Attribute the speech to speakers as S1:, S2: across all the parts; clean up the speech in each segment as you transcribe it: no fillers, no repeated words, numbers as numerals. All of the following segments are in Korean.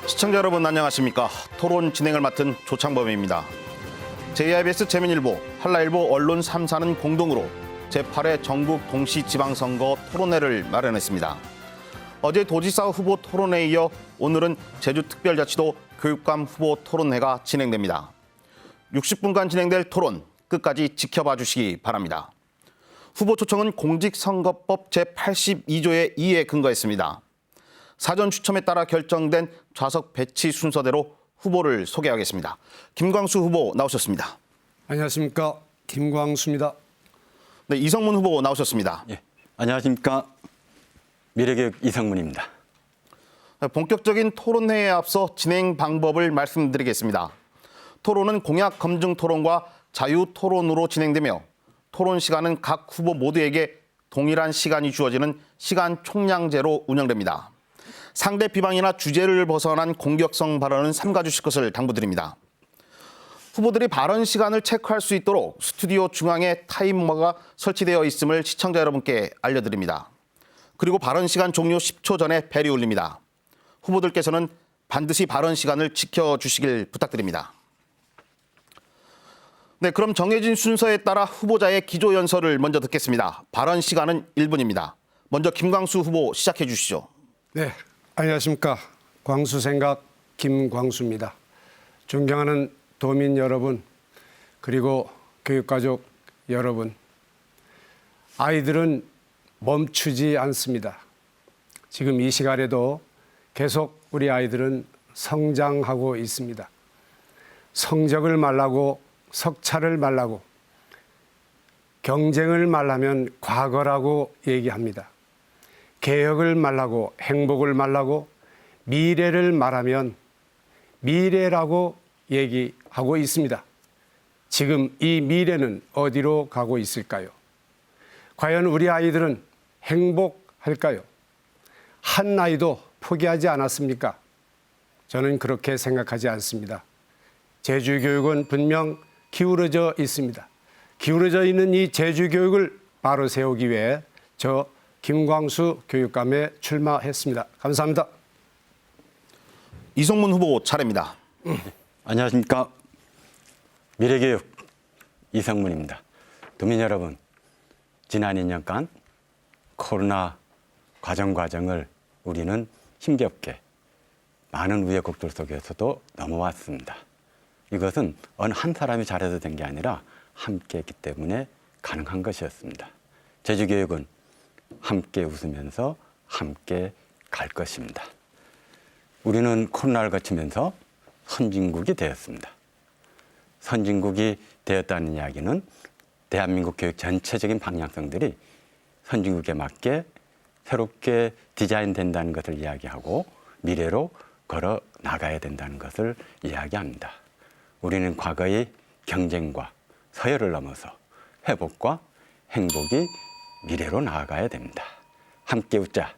S1: 시청자 여러분 안녕하십니까. 토론 진행을 맡은 조창범입니다. JIBS 재민일보, 한라일보, 언론 3사는 공동으로 제8회 전국 동시지방선거 토론회를 마련했습니다. 어제 도지사 후보 토론회에 이어 오늘은 제주특별자치도 교육감 후보 토론회가 진행됩니다. 60분간 진행될 토론 끝까지 지켜봐 주시기 바랍니다. 후보 초청은 공직선거법 제82조의 2에 근거했습니다. 사전 추첨에 따라 결정된 좌석 배치 순서대로 후보를 소개하겠습니다. 김광수 후보 나오셨습니다.
S2: 안녕하십니까. 김광수입니다.
S1: 네, 이성문 후보 나오셨습니다.
S3: 예, 안녕하십니까. 미래교육 이성문입니다.
S1: 본격적인 토론회에 앞서 진행 방법을 말씀드리겠습니다. 토론은 공약 검증 토론과 자유 토론으로 진행되며 토론 시간은 각 후보 모두에게 동일한 시간이 주어지는 시간 총량제로 운영됩니다. 상대 비방이나 주제를 벗어난 공격성 발언은 삼가주실 것을 당부드립니다. 후보들이 발언 시간을 체크할 수 있도록 스튜디오 중앙에 타이머가 설치되어 있음을 시청자 여러분께 알려드립니다. 그리고 발언 시간 종료 10초 전에 벨이 울립니다. 후보들께서는 반드시 발언 시간을 지켜주시길 부탁드립니다. 네, 그럼 정해진 순서에 따라 후보자의 기조연설을 먼저 듣겠습니다. 발언 시간은 1분입니다. 먼저 김광수 후보 시작해 주시죠.
S2: 네, 안녕하십니까. 광수생각 김광수입니다. 존경하는 도민 여러분, 그리고 교육가족 여러분. 아이들은 멈추지 않습니다. 지금 이 시간에도 계속 우리 아이들은 성장하고 있습니다. 성적을 말라고, 석차를 말라고, 경쟁을 말하면 과거라고 얘기합니다. 개혁을 말하고, 행복을 말하고, 미래를 말하면 미래라고 얘기하고 있습니다. 지금 이 미래는 어디로 가고 있을까요? 과연 우리 아이들은 행복할까요? 한 아이도 포기하지 않았습니까? 저는 그렇게 생각하지 않습니다. 제주교육은 분명 기울어져 있습니다. 기울어져 있는 이 제주교육을 바로 세우기 위해 저 김광수 교육감에 출마했습니다. 감사합니다.
S1: 이성문 후보 차례입니다.
S3: 안녕하십니까. 미래교육 이성문입니다. 도민 여러분, 지난 2년간 코로나 과정을 우리는 힘겹게 많은 우여곡절 속에서도 넘어왔습니다. 이것은 어느 한 사람이 잘해서 된 게 아니라 함께 했기 때문에 가능한 것이었습니다. 제주교육은 함께 웃으면서 함께 갈 것입니다. 우리는 코로나를 거치면서 선진국이 되었습니다. 선진국이 되었다는 이야기는 대한민국 교육 전체적인 방향성들이 선진국에 맞게 새롭게 디자인된다는 것을 이야기하고 미래로 걸어 나가야 된다는 것을 이야기합니다. 우리는 과거의 경쟁과 서열을 넘어서 회복과 행복이 미래로 나아가야 됩니다. 함께 웃자.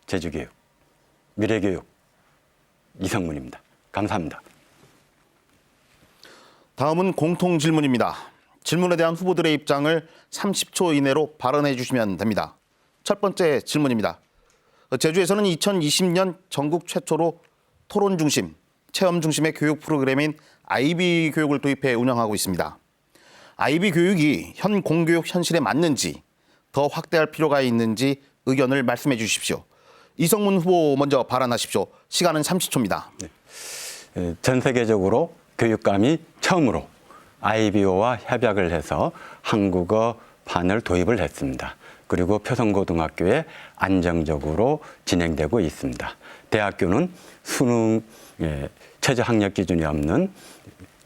S3: 제주교육, 미래교육, 이성문입니다. 감사합니다.
S1: 다음은 공통 질문입니다. 질문에 대한 후보들의 입장을 30초 이내로 발언해 주시면 됩니다. 첫 번째 질문입니다. 제주에서는 2020년 전국 최초로 토론 중심, 체험 중심의 교육 프로그램인 IB 교육을 도입해 운영하고 있습니다. IB 교육이 현 공교육 현실에 맞는지 더 확대할 필요가 있는지 의견을 말씀해 주십시오. 이성문 후보 먼저 발언하십시오. 시간은 30초입니다.
S3: 네. 전 세계적으로 교육감이 처음으로 IBO와 협약을 해서 한국어판을 도입을 했습니다. 그리고 표성고등학교에 안정적으로 진행되고 있습니다. 대학교는 수능 최저 학력 기준이 없는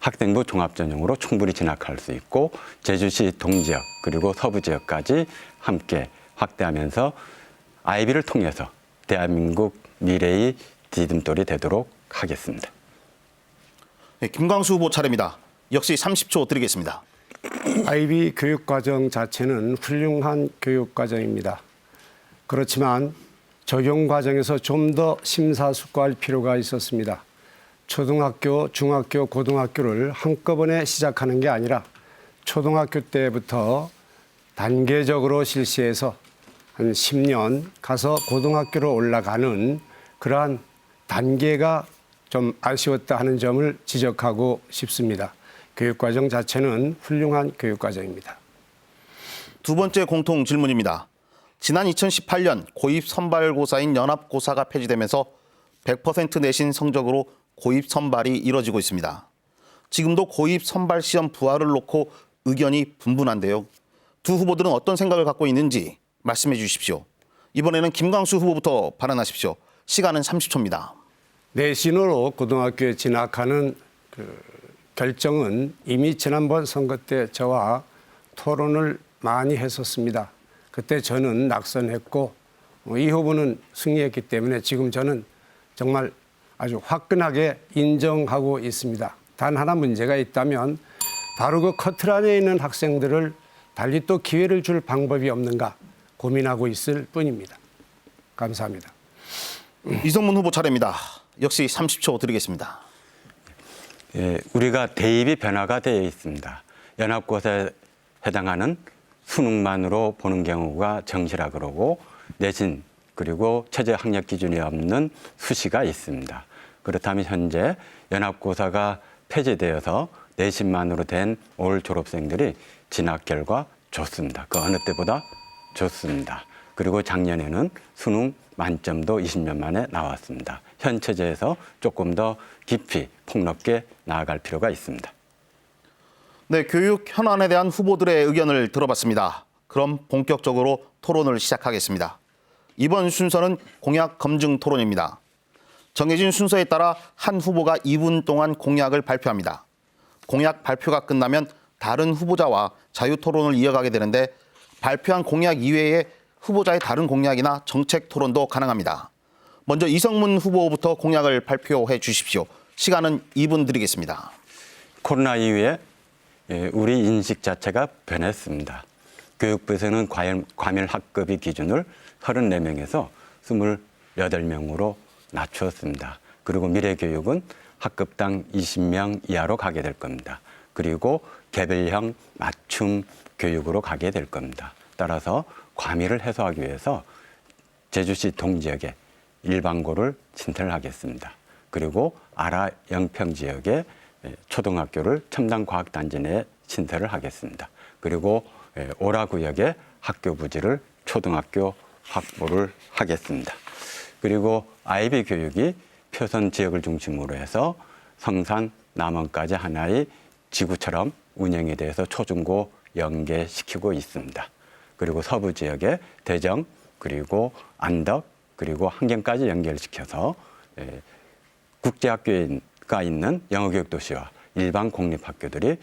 S3: 학생부 종합전형으로 충분히 진학할 수 있고 제주시 동지역 그리고 서부지역까지 함께 확대하면서 IB를 통해서 대한민국 미래의 디딤돌이 되도록 하겠습니다.
S1: 네, 김광수 후보 차례입니다. 역시 30초 드리겠습니다.
S2: IB 교육과정 자체는 훌륭한 교육과정입니다. 그렇지만 적용 과정에서 좀 더 심사숙고할 필요가 있었습니다. 초등학교, 중학교, 고등학교를 한꺼번에 시작하는 게 아니라 초등학교 때부터 단계적으로 실시해서 한 10년 가서 고등학교로 올라가는 그러한 단계가 좀 아쉬웠다 하는 점을 지적하고 싶습니다. 교육과정 자체는 훌륭한 교육과정입니다.
S1: 두 번째 공통 질문입니다. 지난 2018년 고입 선발고사인 연합고사가 폐지되면서 100% 내신 성적으로 고입 선발이 이뤄지고 있습니다. 지금도 고입 선발 시험 부활을 놓고 의견이 분분한데요. 두 후보들은 어떤 생각을 갖고 있는지 말씀해 주십시오. 이번에는 김광수 후보부터 발언하십시오. 시간은 30초입니다.
S2: 내신으로 고등학교에 진학하는 결정은 이미 지난번 선거 때 저와 토론을 많이 했었습니다. 그때 저는 낙선했고 이 후보는 승리했기 때문에 지금 저는 정말 아주 화끈하게 인정하고 있습니다. 단 하나 문제가 있다면 바로 그 커트라인에 있는 학생들을 달리 또 기회를 줄 방법이 없는가 고민하고 있을 뿐입니다. 감사합니다.
S1: 이성문 후보 차례입니다. 역시 30초 드리겠습니다.
S3: 예, 우리가 대입이 변화가 되어 있습니다. 연합고사에 해당하는 수능만으로 보는 경우가 정시라 그러고 내신 그리고 최저 학력 기준이 없는 수시가 있습니다. 그렇다면 현재 연합고사가 폐지되어서 내신만으로 된 올 졸업생들이 진학 결과 좋습니다. 그 어느 때보다 좋습니다. 그리고 작년에는 수능 만점도 20년 만에 나왔습니다. 현 체제에서 조금 더 깊이 폭넓게 나아갈 필요가 있습니다.
S1: 네, 교육 현안에 대한 후보들의 의견을 들어봤습니다. 그럼 본격적으로 토론을 시작하겠습니다. 이번 순서는 공약 검증 토론입니다. 정해진 순서에 따라 한 후보가 2분 동안 공약을 발표합니다. 공약 발표가 끝나면 다른 후보자와 자유 토론을 이어가게 되는데 발표한 공약 이외에 후보자의 다른 공약이나 정책 토론도 가능합니다. 먼저 이성문 후보부터 공약을 발표해 주십시오. 시간은 2분 드리겠습니다.
S3: 코로나 이후에 우리 인식 자체가 변했습니다. 교육부에서는 과밀 학급이 기준을 34명에서 28명으로 낮추었습니다. 그리고 미래교육은 학급당 20명 이하로 가게 될 겁니다. 그리고 개별형 맞춤 교육으로 가게 될 겁니다. 따라서 과밀을 해소하기 위해서 제주시 동지역에 일반고를 신설하겠습니다. 그리고 아라 영평 지역에 초등학교를 첨단과학단지 내에 신설을 하겠습니다. 그리고 오라 구역에 학교 부지를 초등학교 확보를 하겠습니다. 그리고 아이비 교육이 표선 지역을 중심으로 해서 성산, 남원까지 하나의 지구처럼 운영이 돼서 초중고 연계시키고 있습니다. 그리고 서부 지역에 대정, 그리고 안덕, 그리고 한경까지 연결시켜서 국제학교가 있는 영어교육 도시와 일반 공립학교들이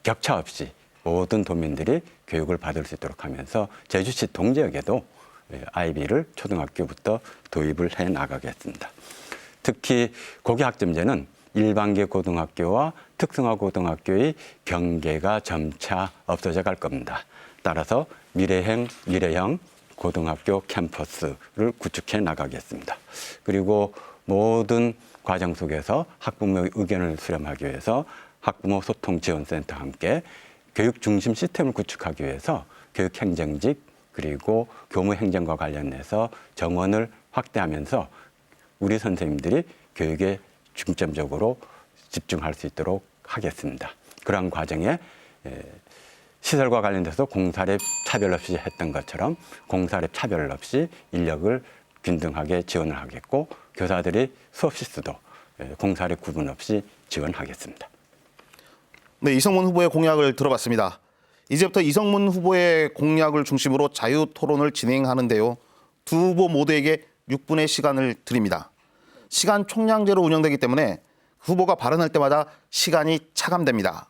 S3: 격차 없이 모든 도민들이 교육을 받을 수 있도록 하면서 제주시 동지역에도 아이비를 초등학교부터 도입을 해 나가겠습니다. 특히 고교학점제는 일반계 고등학교와 특성화 고등학교의 경계가 점차 없어져 갈 겁니다. 따라서 미래형 고등학교 캠퍼스를 구축해 나가겠습니다. 그리고 모든 과정 속에서 학부모의 의견을 수렴하기 위해서 학부모 소통지원센터와 함께 교육 중심 시스템을 구축하기 위해서 교육행정직 그리고 교무행정과 관련해서 정원을 확대하면서 우리 선생님들이 교육에 중점적으로 집중할 수 있도록 하겠습니다. 그러한 과정에 시설과 관련돼서 공사립 차별 없이 했던 것처럼 공사립 차별 없이 인력을 균등하게 지원을 하겠고 교사들이 수업 실수도 공사립 구분 없이 지원하겠습니다.
S1: 네, 이성문 후보의 공약을 들어봤습니다. 이제부터 이성문 후보의 공약을 중심으로 자유 토론을 진행하는데요. 두 후보 모두에게 6분의 시간을 드립니다. 시간 총량제로 운영되기 때문에 후보가 발언할 때마다 시간이 차감됩니다.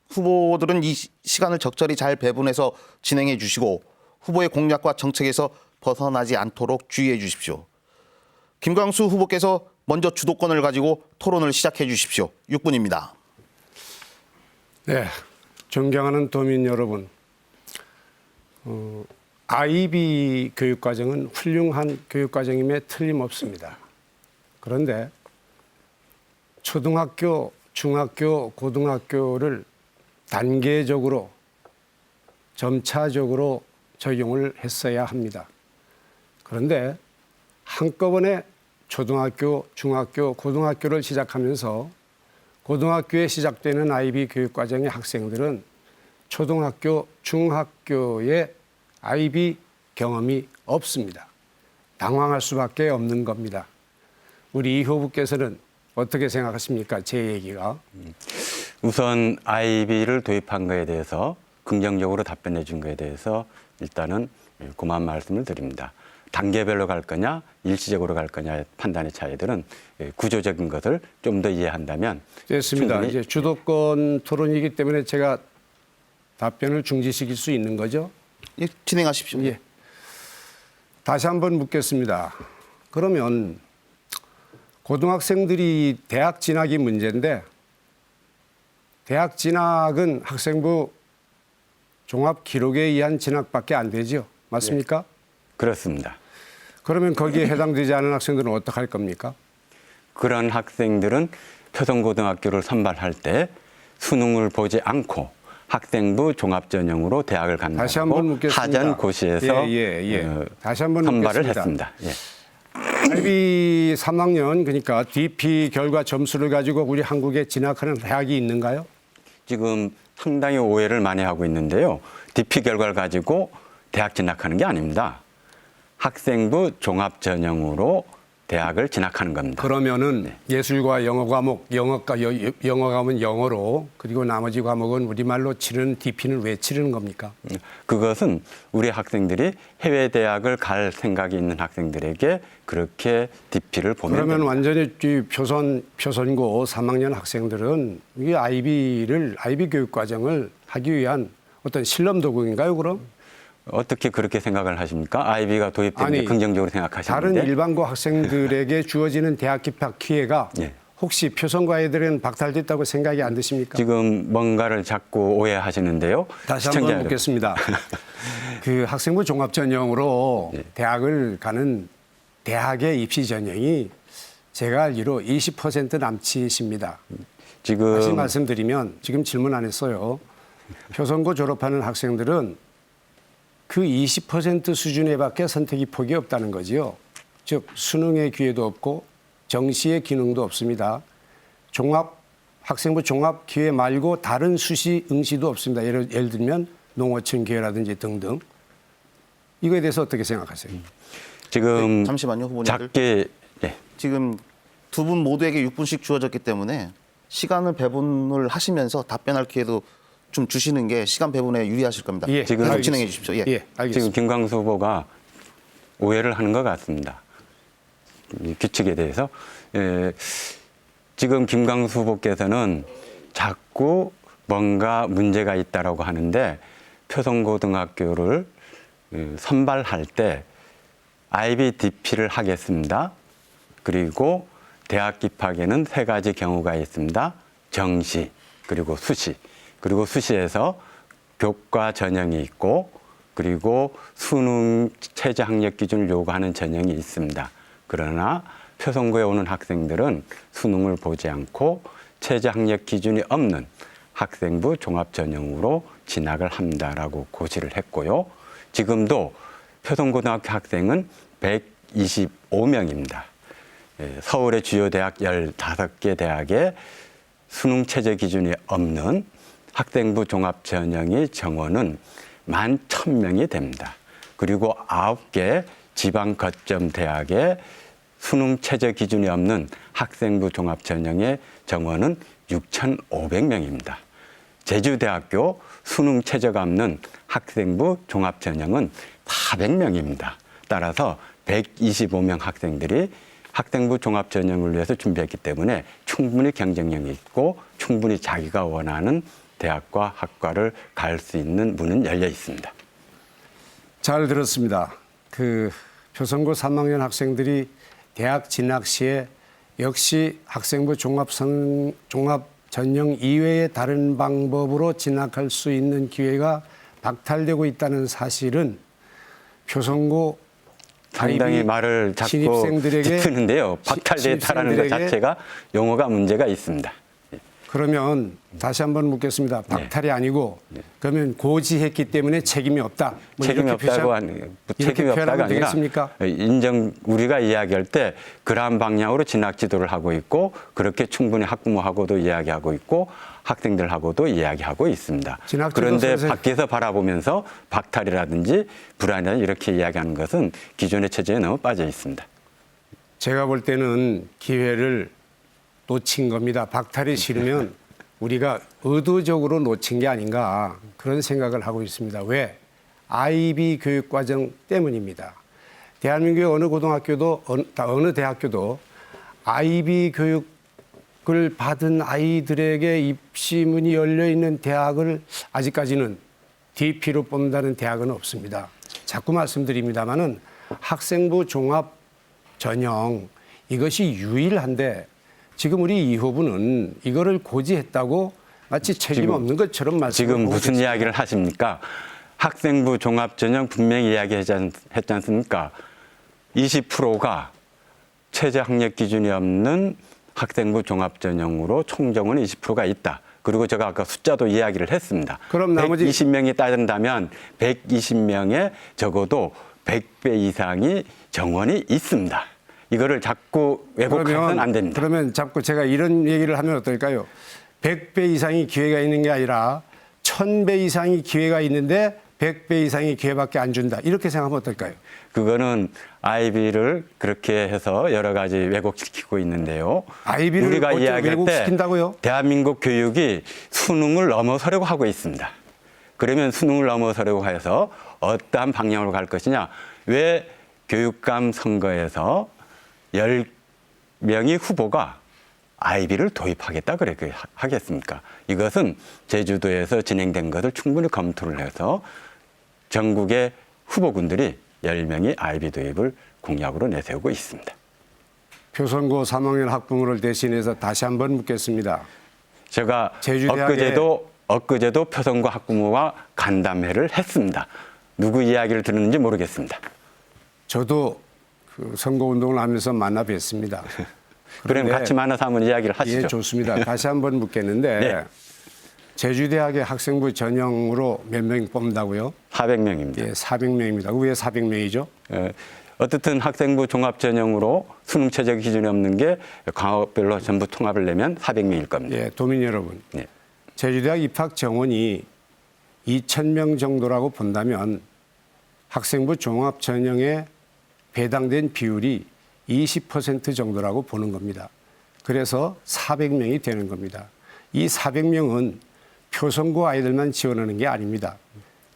S1: 후보들은 이 시간을 적절히 잘 배분해서 진행해 주시고 후보의 공약과 정책에서 벗어나지 않도록 주의해 주십시오. 김광수 후보께서 먼저 주도권을 가지고 토론을 시작해 주십시오. 6분입니다.
S2: 네, 존경하는 도민 여러분, 아이비 교육과정은 훌륭한 교육과정임에 틀림없습니다. 그런데 초등학교, 중학교, 고등학교를 단계적으로 점차적으로 적용을 했어야 합니다. 그런데 한꺼번에 초등학교, 중학교, 고등학교를 시작하면서 고등학교에 시작되는 IB 교육과정의 학생들은 초등학교, 중학교에 IB 경험이 없습니다. 당황할 수밖에 없는 겁니다. 우리 이 후보께서는 어떻게 생각하십니까? 제 얘기가.
S3: 우선 IB를 도입한 거에 대해서 긍정적으로 답변해 준 거에 대해서 일단은 고마운 말씀을 드립니다. 단계별로 갈 거냐, 일시적으로 갈 거냐의 판단의 차이들은 구조적인 것을 좀 더 이해한다면
S2: 됐습니다.
S3: 충분히
S2: 이제 주도권 토론이기 때문에 제가 답변을 중지시킬 수 있는 거죠?
S1: 예, 진행하십시오.
S2: 예. 다시 한번 묻겠습니다. 그러면 고등학생들이 대학 진학이 문제인데 대학 진학은 학생부 종합 기록에 의한 진학밖에 안 되죠. 맞습니까?
S3: 그렇습니다.
S2: 그러면 거기에 해당되지 않은 학생들은 어떻게 할 겁니까?
S3: 그런 학생들은 표성고등학교를 선발할 때 수능을 보지 않고 학생부 종합전형으로 대학을
S2: 다시 한번
S3: 간다고
S2: 묻겠습니다.
S3: 하전 고시에서
S2: 다시 한번
S3: 선발을
S2: 묻겠습니다.
S3: 했습니다. 예.
S2: IB 3학년 그러니까 DP 결과 점수를 가지고 우리 한국에 진학하는 대학이 있는가요?
S3: 지금 상당히 오해를 많이 하고 있는데요. DP 결과를 가지고 대학 진학하는 게 아닙니다. 학생부 종합전형으로 대학을 진학하는 겁니다.
S2: 그러면은 예술과 영어 과목, 영어 과목은 영어로 그리고 나머지 과목은 우리말로 치르는 DP는 왜 치르는 겁니까?
S3: 그것은 우리 학생들이 해외 대학을 갈 생각이 있는 학생들에게 그렇게 DP를 보면
S2: 그러면
S3: 됩니다.
S2: 완전히 이 표선고 3학년 학생들은 이 IB 교육 과정을 하기 위한 어떤 실험 도구인가요, 그럼?
S3: 어떻게 그렇게 생각을 하십니까? IB가 도입되는 게 긍정적으로 생각하시는데.
S2: 다른 일반고 학생들에게 주어지는 대학 입학 기회가
S3: 예.
S2: 혹시 표선고 애들은 박탈됐다고 생각이 안 드십니까?
S3: 지금 뭔가를 자꾸 오해하시는데요.
S2: 다시
S3: 시청자
S2: 한번
S3: 여러분.
S2: 묻겠습니다. 그 학생부 종합전형으로 대학을 가는 대학의 입시 전형이 제가 알기로 20% 남치십니다. 다시
S3: 지금
S2: 말씀드리면 지금 질문 안 했어요. 표선고 졸업하는 학생들은 그 20% 수준에밖에 선택의 폭이 없다는 거지요. 즉 수능의 기회도 없고 정시의 기능도 없습니다. 학생부 종합 기회 말고 다른 수시 응시도 없습니다. 예를 들면 농어촌 기회라든지 등등. 이거에 대해서 어떻게 생각하세요?
S3: 지금
S1: 네, 잠시만요, 후보님들.
S3: 작게 예.
S1: 지금 두 분 모두에게 6분씩 주어졌기 때문에 시간을 배분을 하시면서 답변할 기회도 좀 주시는 게 시간 배분에 유리하실 겁니다.
S2: 예,
S1: 계속
S2: 알겠습니다.
S1: 진행해 주십시오. 예.
S2: 알겠습니다.
S3: 지금 김광수 후보가 오해를 하는 것 같습니다. 이 규칙에 대해서. 지금 김광수 후보께서는 자꾸 뭔가 문제가 있다라고 하는데 표성고등학교를 선발할 때 IBDP를 하겠습니다. 그리고 대학 입학에는 3가지 경우가 있습니다. 정시, 그리고 수시. 그리고 수시에서 교과 전형이 있고 그리고 수능 최저 학력 기준을 요구하는 전형이 있습니다. 그러나 표선고에 오는 학생들은 수능을 보지 않고 최저 학력 기준이 없는 학생부 종합 전형으로 진학을 합니다라고 고시를 했고요. 지금도 표선고등학교 학생은 125명입니다. 서울의 주요 대학 15개 대학에 수능 최저 기준이 없는 학생부 종합 전형의 정원은 11,000명이 됩니다. 그리고 9개 지방 거점 대학에 수능 최저 기준이 없는 학생부 종합 전형의 정원은 6,500명입니다. 제주대학교 수능 최저가 없는 학생부 종합 전형은 400명입니다. 따라서 125명 학생들이 학생부 종합 전형을 위해서 준비했기 때문에 충분히 경쟁력이 있고 충분히 자기가 원하는 대학과 학과를 갈 수 있는 문은 열려 있습니다.
S2: 잘 들었습니다. 그 표선고 3학년 학생들이 대학 진학 시에 역시 학생부 종합 전형 이외의 다른 방법으로 진학할 수 있는 기회가 박탈되고 있다는 사실은 표선고
S3: 상당히
S2: IB
S3: 말을 자꾸
S2: 신입생들에게
S3: 짚는데요. 박탈됐다라는 것
S2: 신입생들에게
S3: 자체가 용어가 문제가 있습니다.
S2: 그러면 다시 한번 묻겠습니다. 박탈이 아니고 그러면 고지했기 때문에 책임이 없다. 뭐
S3: 책임이
S2: 이렇게
S3: 없다고
S2: 이렇게
S3: 책임이 없다가
S2: 표현하면
S3: 아니라
S2: 되겠습니까?
S3: 인정 우리가 이야기할 때 그러한 방향으로 진학 지도를 하고 있고 그렇게 충분히 학부모하고도 이야기하고 있고 학생들하고도 이야기하고 있습니다.
S2: 진학 지도
S3: 그런데
S2: 선생-
S3: 밖에서 바라보면서 박탈이라든지 불안이라든지 이렇게 이야기하는 것은 기존의 체제에 너무 빠져 있습니다.
S2: 제가 볼 때는 기회를 놓친 겁니다. 박탈이 싫으면 우리가 의도적으로 놓친 게 아닌가 그런 생각을 하고 있습니다. 왜? IB 교육과정 때문입니다. 대한민국의 어느 고등학교도 어느 대학교도 IB 교육을 받은 아이들에게 입시문이 열려 있는 대학을 아직까지는 DP로 뽑는다는 대학은 없습니다. 자꾸 말씀드립니다마는 학생부 종합 전형 이것이 유일한데 지금 우리 이 후보는 이거를 고지했다고 마치 책임 없는 것처럼 말씀을
S3: 지금
S2: 하고
S3: 무슨
S2: 계십니다.
S3: 이야기를 하십니까? 학생부 종합전형 분명히 이야기했지 않습니까? 20%가 최저 학력 기준이 없는 학생부 종합전형으로 총정원은 20%가 있다. 그리고 제가 아까 숫자도 이야기를 했습니다.
S2: 그럼 나머지
S3: 120명이 따른다면 120명에 적어도 100배 이상이 정원이 있습니다. 이거를 자꾸 왜곡해서는 안 됩니다.
S2: 그러면 자꾸 제가 이런 얘기를 하면 어떨까요? 100배 이상이 기회가 있는 게 아니라 1000배 이상이 기회가 있는데 100배 이상의 기회밖에 안 준다. 이렇게 생각하면 어떨까요?
S3: 그거는 아이비를 그렇게 해서 여러 가지 왜곡시키고 있는데요.
S2: 아이비를
S3: 우리가
S2: 어떻게
S3: 이야기할 때
S2: 왜곡시킨다고요?
S3: 대한민국 교육이 수능을 넘어서려고 하고 있습니다. 그러면 수능을 넘어서려고 해서 어떠한 방향으로 갈 것이냐. 왜 교육감 선거에서 10명의 후보가 아이비를 도입하겠다 그렇게 하겠습니까? 이것은 제주도에서 진행된 것을 충분히 검토를 해서 전국의 후보군들이 10명이 아이비 도입을 공약으로 내세우고 있습니다.
S2: 표선고 3학년 학부모를 대신해서 다시 한번 묻겠습니다.
S3: 제가
S2: 제주대학의-
S3: 엊그제도 표선고 학부모와 간담회를 했습니다. 누구 이야기를 들었는지 모르겠습니다.
S2: 저도 그 선거운동을 하면서 만나 뵀습니다.
S3: 그럼
S2: 그런데-
S3: 같이 만나서 한번 이야기를 하시죠.
S2: 예, 좋습니다. 다시 한번 묻겠는데
S3: 네.
S2: 제주대학의 학생부 전형으로 몇 명 뽑는다고요?
S3: 400명입니다.
S2: 예, 400명입니다. 왜 400명이죠?
S3: 어떻든 학생부 종합 전형으로 수능 최저 기준이 없는 게 과목별로 전부 통합을 내면 400명일 겁니다.
S2: 예, 도민 여러분.
S3: 네.
S2: 제주대학 입학 정원이 2,000명 정도라고 본다면 학생부 종합 전형에 배당된 비율이 20% 정도라고 보는 겁니다. 그래서 400명이 되는 겁니다. 이 400명은 표선고 아이들만 지원하는 게 아닙니다.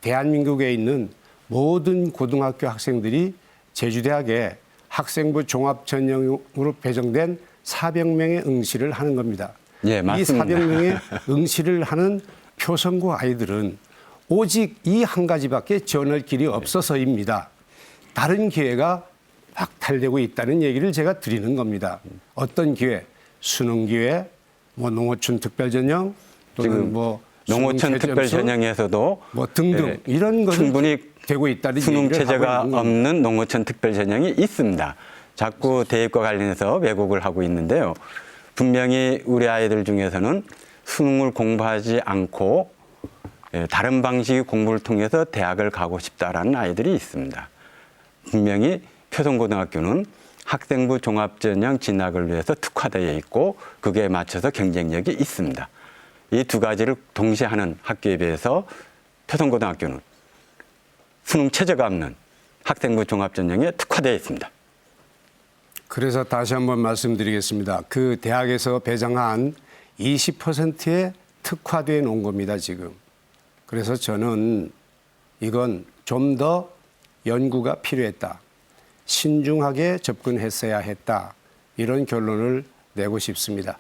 S2: 대한민국에 있는 모든 고등학교 학생들이 제주대학에 학생부 종합 전형으로 배정된 400명의 응시를 하는 겁니다.
S3: 예,
S2: 이
S3: 맞습니다.
S2: 400명의 응시를 하는 표선고 아이들은 오직 이 한 가지밖에 지원할 길이 없어서입니다. 다른 기회가 박탈되고 있다는 얘기를 제가 드리는 겁니다. 어떤 기회? 수능 기회, 뭐 농어촌 특별전형, 또는
S3: 지금
S2: 뭐
S3: 농어촌
S2: 수능
S3: 특별
S2: 최점수,
S3: 전형에서도
S2: 뭐 등등 이런 것은
S3: 충분히
S2: 되고 있다는
S3: 수능
S2: 얘기를
S3: 체제가
S2: 하고 있는 겁니다.
S3: 없는 농어촌 특별 전형이 있습니다. 자꾸 대입과 관련해서 왜곡을 하고 있는데요. 분명히 우리 아이들 중에서는 수능을 공부하지 않고 다른 방식의 공부를 통해서 대학을 가고 싶다라는 아이들이 있습니다. 분명히 표선고등학교는 학생부 종합전형 진학을 위해서 특화되어 있고 그게 맞춰서 경쟁력이 있습니다. 이 두 가지를 동시에 하는 학교에 비해서 표선고등학교는 수능 체제가 없는 학생부 종합전형에 특화되어 있습니다.
S2: 그래서 다시 한번 말씀드리겠습니다. 그 대학에서 배정한 20%에 특화되어 놓은 겁니다, 지금. 그래서 저는 이건 좀 더 연구가 필요했다. 신중하게 접근했어야 했다. 이런 결론을 내고 싶습니다.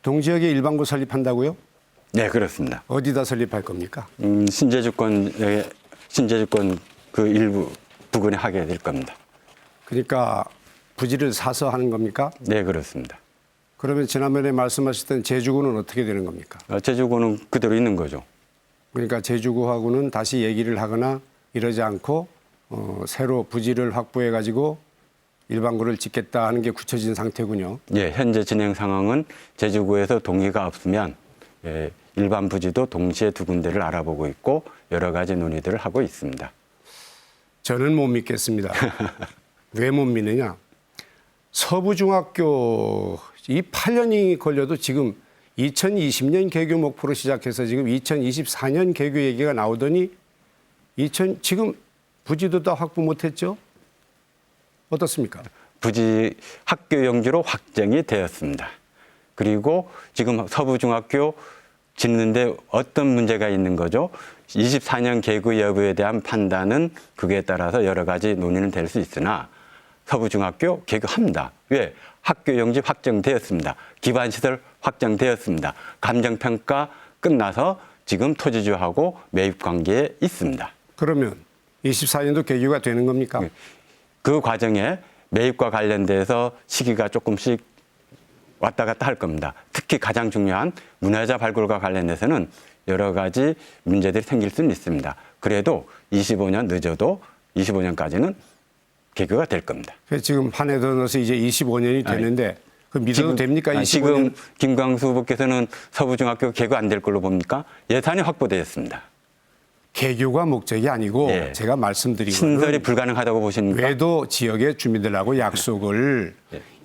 S2: 동지역에 일반고 설립한다고요?
S3: 네, 그렇습니다.
S2: 어디다 설립할 겁니까?
S3: 신재주권 그 일부 부근에 하게 될 겁니다.
S2: 그러니까 부지를 사서 하는 겁니까?
S3: 네, 그렇습니다.
S2: 그러면 지난번에 말씀하셨던 제주구는 어떻게 되는 겁니까?
S3: 제주고는 그대로 있는 거죠.
S2: 그러니까 제주구하고는 다시 얘기를 하거나 이러지 않고 새로 부지를 확보해 가지고 일반고를 짓겠다 하는 게 굳혀진 상태군요.
S3: 예, 현재 진행 상황은 제주구에서 동의가 없으면 일반 부지도 동시에 두 군데를 알아보고 있고 여러 가지 논의들을 하고 있습니다.
S2: 저는 못 믿겠습니다. 왜 못 믿느냐? 서부중학교 이 8년이 걸려도 지금 2020년 개교 목표로 시작해서 지금 2024년 개교 얘기가 나오더니 지금 부지도 다 확보 못했죠? 어떻습니까?
S3: 부지 학교 용지로 확정이 되었습니다. 그리고 지금 서부중학교 짓는데 어떤 문제가 있는 거죠? 24년 개교 여부에 대한 판단은 그에 따라서 여러 가지 논의는 될 수 있으나 서부중학교 개교합니다. 왜? 학교 용지 확정되었습니다. 기반시설 확정되었습니다. 감정평가 끝나서 지금 토지주하고 매입 관계에 있습니다.
S2: 그러면 24년도 개교가 되는 겁니까?
S3: 그 과정에 매입과 관련돼서 시기가 조금씩 왔다 갔다 할 겁니다. 특히 가장 중요한 문화재 발굴과 관련해서는 여러 가지 문제들이 생길 수는 있습니다. 그래도 25년 늦어도 25년까지는 개교가 될 겁니다.
S2: 지금 한 해 더 넣어서 이제 25년이 되는데 그 믿어도 됩니까? 25년?
S3: 지금 김광수 후보께서는 서부중학교 개교 안 될 걸로 봅니까? 예산이 확보되었습니다.
S2: 개교가 목적이 아니고
S3: 예.
S2: 제가 말씀드린
S3: 신설이
S2: 거는
S3: 불가능하다고 보십니까?
S2: 외도 지역의 주민들하고 약속을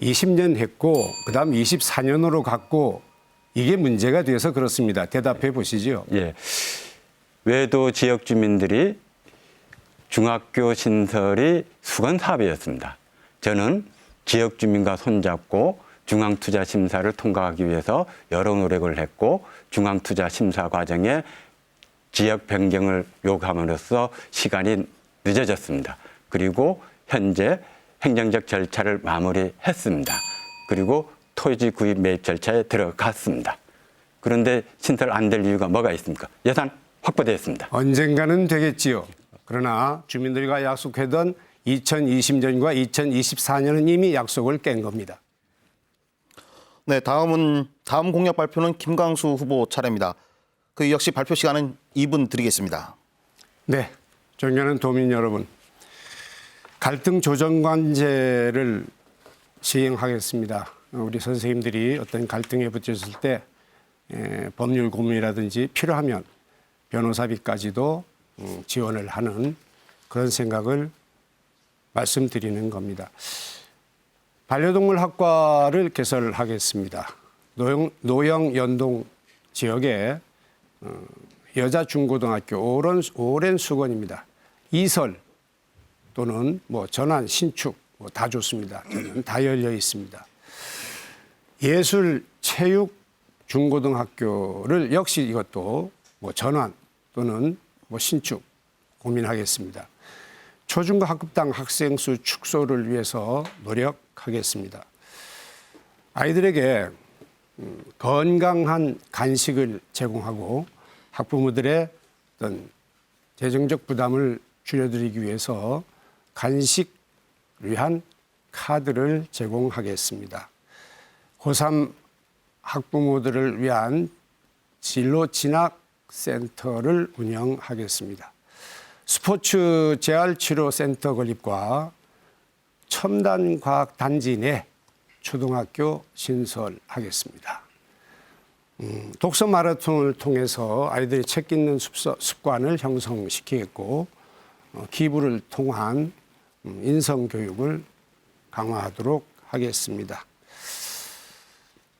S2: 20년 했고 그다음 24년으로 갔고 이게 문제가 돼서 그렇습니다. 대답해 보시죠.
S3: 예. 외도 지역 주민들이 중학교 신설이 수건 사업이었습니다. 저는 지역 주민과 손잡고 중앙투자 심사를 통과하기 위해서 여러 노력을 했고 중앙투자 심사 과정에 지역 변경을 요구함으로써 시간이 늦어졌습니다. 그리고 현재 행정적 절차를 마무리했습니다. 그리고 토지 구입 매입 절차에 들어갔습니다. 그런데 신설 안 될 이유가 뭐가 있습니까? 예산 확보되었습니다.
S2: 언젠가는 되겠지요. 그러나 주민들과 약속했던 2020년과 2024년은 이미 약속을 깬 겁니다.
S1: 네, 다음 공약 발표는 김광수 후보 차례입니다. 그 역시 발표 시간은 2분 드리겠습니다.
S2: 네, 존경하는 도민 여러분. 갈등 조정관제를 시행하겠습니다. 우리 선생님들이 어떤 갈등에 붙였을 때 법률 고민이라든지 필요하면 변호사비까지도 지원을 하는 그런 생각을 말씀드리는 겁니다. 반려동물 학과를 개설하겠습니다. 노영 연동 지역에 여자 중고등학교 오랜 수건입니다. 이설 또는 전환 신축 다 좋습니다. 저는 다 열려 있습니다. 예술 체육 중고등학교를 역시 이것도 전환 또는 신축 고민하겠습니다. 초중고 학급당 학생 수 축소를 위해서 노력하겠습니다. 아이들에게 건강한 간식을 제공하고 학부모들의 어떤 재정적 부담을 줄여드리기 위해서 간식을 위한 카드를 제공하겠습니다. 고3 학부모들을 위한 진로 진학 센터를 운영하겠습니다. 스포츠 재활치료센터 건립과 첨단과학단지 내 초등학교 신설하겠습니다. 독서 마라톤을 통해서 아이들이 책 읽는 습관을 형성시키겠고 기부를 통한 인성교육을 강화하도록 하겠습니다.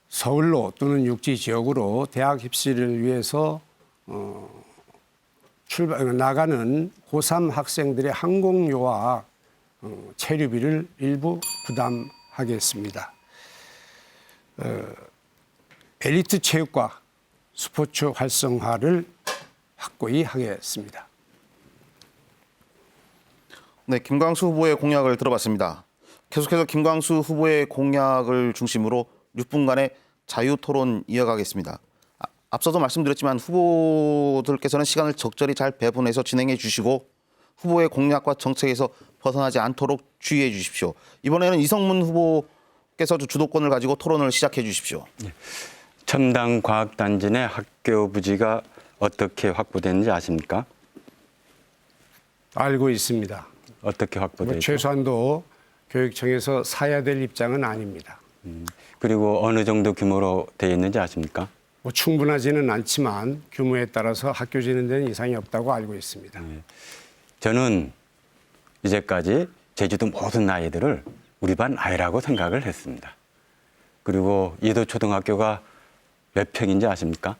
S2: 서울로 또는 육지 지역으로 대학 입시를 위해서 나가는 고3 학생들의 항공료와 체류비를 일부 부담하겠습니다. 엘리트 체육과 스포츠 활성화를 확고히 하겠습니다.
S1: 네, 김광수 후보의 공약을 들어봤습니다. 계속해서 김광수 후보의 공약을 중심으로 6분간의 자유토론 이어가겠습니다. 앞서도 말씀드렸지만 후보들께서는 시간을 적절히 잘 배분해서 진행해 주시고 후보의 공약과 정책에서 벗어나지 않도록 주의해 주십시오. 이번에는 이성문 후보께서 주도권을 가지고 토론을 시작해 주십시오.
S3: 첨단과학단지 내 학교 부지가 어떻게 확보되는지 아십니까?
S2: 알고 있습니다.
S3: 어떻게 확보되죠?
S2: 최소한도 교육청에서 사야 될 입장은 아닙니다.
S3: 그리고 어느 정도 규모로 되어 있는지 아십니까?
S2: 뭐 충분하지는 않지만 규모에 따라서 학교 지는 데는 이상이 없다고 알고 있습니다.
S3: 저는 이제까지 제주도 모든 아이들을 우리 반 아이라고 생각을 했습니다. 그리고 이도 초등학교가 몇 평인지 아십니까?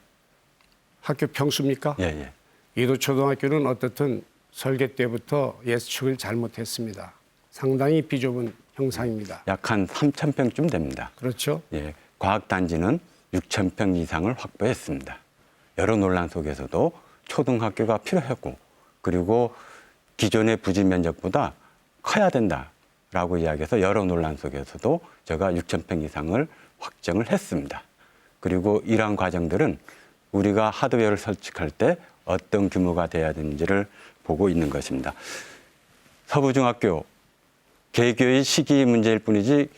S2: 학교 평수입니까?
S3: 예, 예.
S2: 이도 초등학교는 어떻든 설계 때부터 예측을 잘못했습니다. 상당히 비좁은 형상입니다.
S3: 약 한 3,000평쯤 됩니다.
S2: 그렇죠?
S3: 예. 과학단지는 6,000평 이상을 확보했습니다. 여러 논란 속에서도 초등학교가 필요했고, 그리고 기존의 부지 면적보다 커야 된다라고 이야기해서 여러 논란 속에서도 제가 6,000평 이상을 확정을 했습니다. 그리고 이러한 과정들은 우리가 하드웨어를 설치할 때 어떤 규모가 돼야 되는지를 보고 있는 것입니다. 서부중학교 개교의 시기 문제일 뿐이지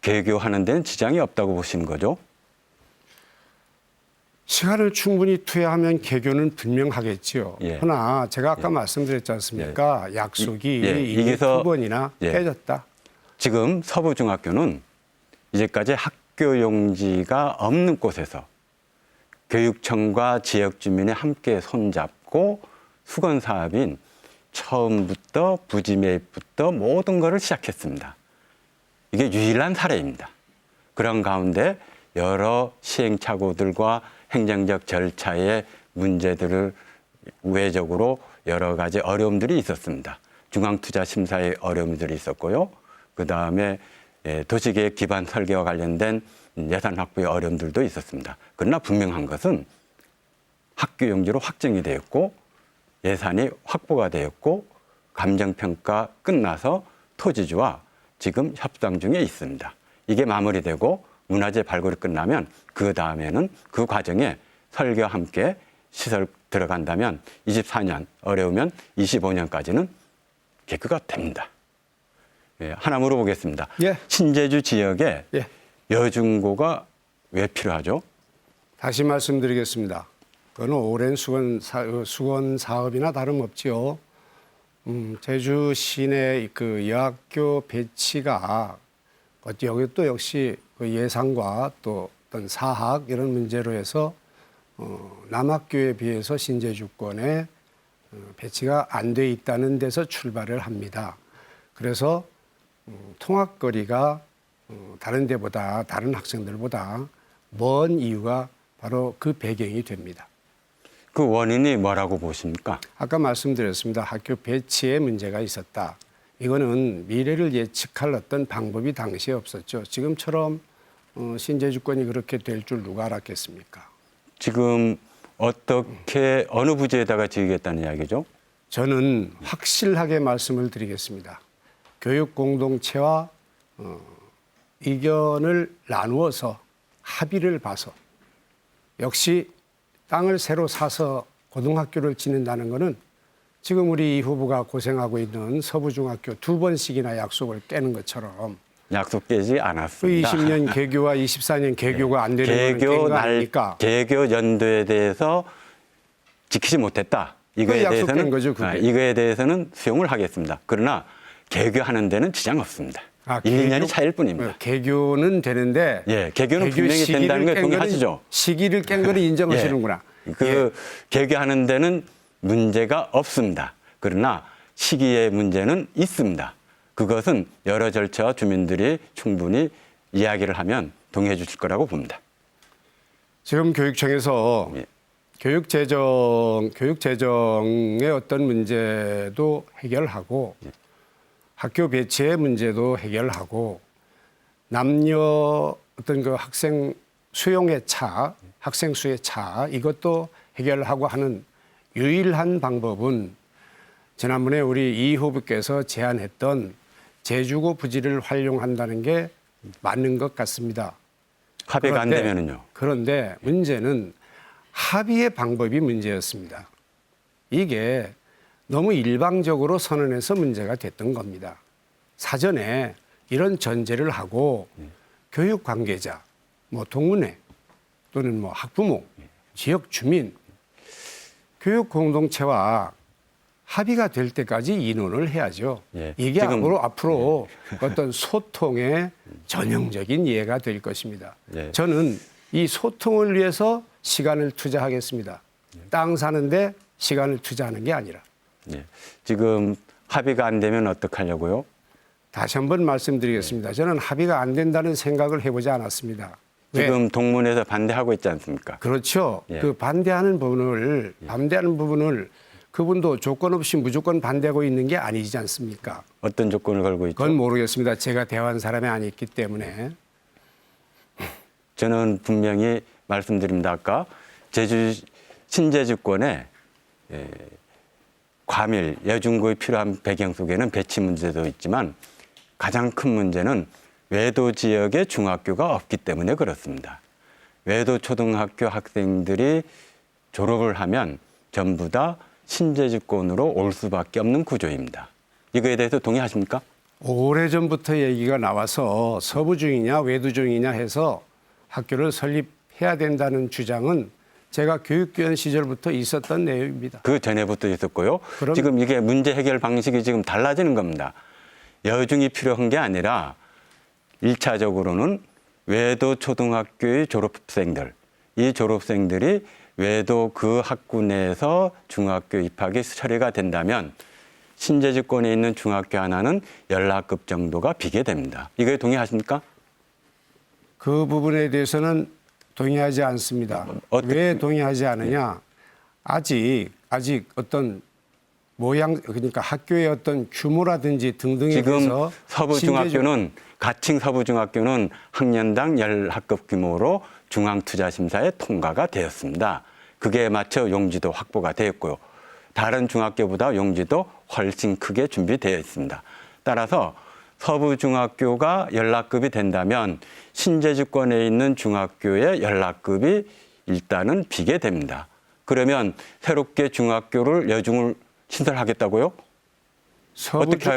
S3: 개교하는 데는 지장이 없다고 보시는 거죠?
S2: 시간을 충분히 투여하면 개교는 분명하겠지요.
S3: 예.
S2: 그러나 제가 아까 말씀드렸지 않습니까? 약속이 이미
S3: 여기서
S2: 두 번이나 깨졌다.
S3: 지금 서부중학교는 이제까지 학교 용지가 없는 곳에서 교육청과 지역 주민이 함께 손잡고 수건 사업인 처음부터 부지 매입부터 모든 것을 시작했습니다. 이게 유일한 사례입니다. 그런 가운데 여러 시행착오들과 행정적 절차의 문제들을 우회적으로 여러 가지 어려움들이 있었습니다. 중앙투자심사의 어려움들이 있었고요. 그다음에 도시계획 기반 설계와 관련된 예산 확보의 어려움들도 있었습니다. 그러나 분명한 것은 학교 용지로 확정이 되었고 예산이 확보가 되었고 감정평가 끝나서 토지주와 지금 협상 중에 있습니다. 이게 마무리되고 문화재 발굴이 끝나면 그 다음에는 그 과정에 설계와 함께 시설 들어간다면 24년, 어려우면 25년까지는 개교가 됩니다. 예, 하나 물어보겠습니다.
S2: 예.
S3: 신제주 지역에
S2: 예.
S3: 여중고가 왜 필요하죠?
S2: 다시 말씀드리겠습니다. 그건 오랜 수건 사업이나 다름없지요. 제주 시내 그 여학교 배치가 여기 또 역시 그 예산과 또 어떤 사학 이런 문제로 해서 남학교에 비해서 신제주권에 배치가 안 돼 있다는 데서 출발을 합니다. 그래서 통학거리가 다른 데보다 다른 학생들보다 먼 이유가 바로 그 배경이 됩니다.
S3: 그 원인이 뭐라고 보십니까?
S2: 아까 말씀드렸습니다. 학교 배치에 문제가 있었다. 이거는 미래를 예측할 어떤 방법이 당시에 없었죠. 지금처럼 신제주권이 그렇게 될 줄 누가 알았겠습니까?
S3: 지금 어떻게 어느 부지에다가 지으겠다는 이야기죠?
S2: 저는 확실하게 말씀을 드리겠습니다. 교육 공동체와 의견을 나누어서 합의를 봐서 역시 땅을 새로 사서 고등학교를 짓는다는 것은 지금 우리 이 후보가 고생하고 있는 서부중학교 2번씩이나 약속을 깨는 것처럼
S3: 약속 깨지
S2: 그
S3: 않았습니다.
S2: 20년 개교와 24년 개교가 안 되는 건 아닙니까?
S3: 개교 연도에 대해서 지키지 못했다. 이거에
S2: 약속된
S3: 대해서는
S2: 거죠, 그게.
S3: 이거에 대해서는 수용을 하겠습니다. 그러나 개교하는 데는 지장 없습니다. 1, 2년이 차일 뿐입니다.
S2: 개교는 되는데
S3: 예, 개교는 분명히 된다는 걸 동의하시죠?
S2: 시기를 깬 거는 인정하시는구나.
S3: 그 개교하는 데는 문제가 없습니다. 그러나 시기의 문제는 있습니다. 그것은 여러 절차와 주민들이 충분히 이야기를 하면 동의해 주실 거라고 봅니다.
S2: 지금 교육청에서
S3: 예.
S2: 교육재정의 어떤 문제도 해결하고 학교 배치의 문제도 해결하고 남녀 어떤 그 학생 수용의 차, 학생 수의 차 이것도 해결하고 하는 유일한 방법은 지난번에 우리 이 후보께서 제안했던 제주고 부지를 활용한다는 게 맞는 것 같습니다.
S3: 합의가 안 되면은요.
S2: 그런데 문제는 합의의 방법이 문제였습니다. 이게 너무 일방적으로 선언해서 문제가 됐던 겁니다. 사전에 이런 전제를 하고 교육 관계자, 뭐 동문회 또는 뭐 학부모, 지역 주민, 교육 공동체와 합의가 될 때까지 인원을 해야죠.
S3: 예.
S2: 이게
S3: 지금-
S2: 앞으로 어떤 소통의 전형적인 예가 될 것입니다.
S3: 예.
S2: 저는 이 소통을 위해서 시간을 투자하겠습니다. 땅 사는데 시간을 투자하는 게 아니라.
S3: 예. 지금 합의가 안 되면 어떡하려고요?
S2: 다시 한번 말씀드리겠습니다. 저는 합의가 안 된다는 생각을 해보지 않았습니다. 왜?
S3: 지금 동문회에서 반대하고 있지 않습니까?
S2: 그렇죠.
S3: 예.
S2: 그 반대하는 부분을 그분도 조건 없이 무조건 반대하고 있는 게 아니지 않습니까?
S3: 어떤 조건을 걸고 있죠?
S2: 그건 모르겠습니다. 제가 대화한 사람이 아니기 때문에.
S3: 저는 분명히 말씀드립니다. 아까 신제주권에 과밀, 여중구에 필요한 배경 속에는 배치 문제도 있지만 가장 큰 문제는 외도 지역의 중학교가 없기 때문에 그렇습니다. 외도 초등학교 학생들이 졸업을 하면 전부 다 신제주권으로 올 수밖에 없는 구조입니다. 이거에 대해서 동의하십니까?
S2: 오래전부터 얘기가 나와서 서부 중이냐 외도 중이냐 해서 학교를 설립해야 된다는 주장은 제가 교육위원 시절부터 있었던 내용입니다.
S3: 그 전에부터 있었고요.
S2: 그럼-
S3: 지금 이게 문제 해결 방식이 지금 달라지는 겁니다. 여중이 필요한 게 아니라 1차적으로는 외도 초등학교의 졸업생들, 이 졸업생들이 외도 그 학구 내에서 중학교 입학이 처리가 된다면 신제주권에 있는 중학교 하나는 연락급 정도가 비게 됩니다. 이거에 동의하십니까?
S2: 그 부분에 대해서는 동의하지 않습니다. 왜 동의하지 않느냐? 아직 어떤 모양 그러니까 학교의 어떤 규모라든지 등등에
S3: 지금
S2: 대해서
S3: 서부중학교는 가칭 서부중학교는 학년당 열학급 규모로 중앙투자심사에 통과가 되었습니다. 그게 맞춰 용지도 확보가 되었고요. 다른 중학교보다 용지도 훨씬 크게 준비되어 있습니다. 따라서 서부중학교가 연락급이 된다면 신제주권에 있는 중학교의 연락급이 일단은 비게 됩니다. 그러면 새롭게 중학교를 여중을 신설하겠다고요? 어떻게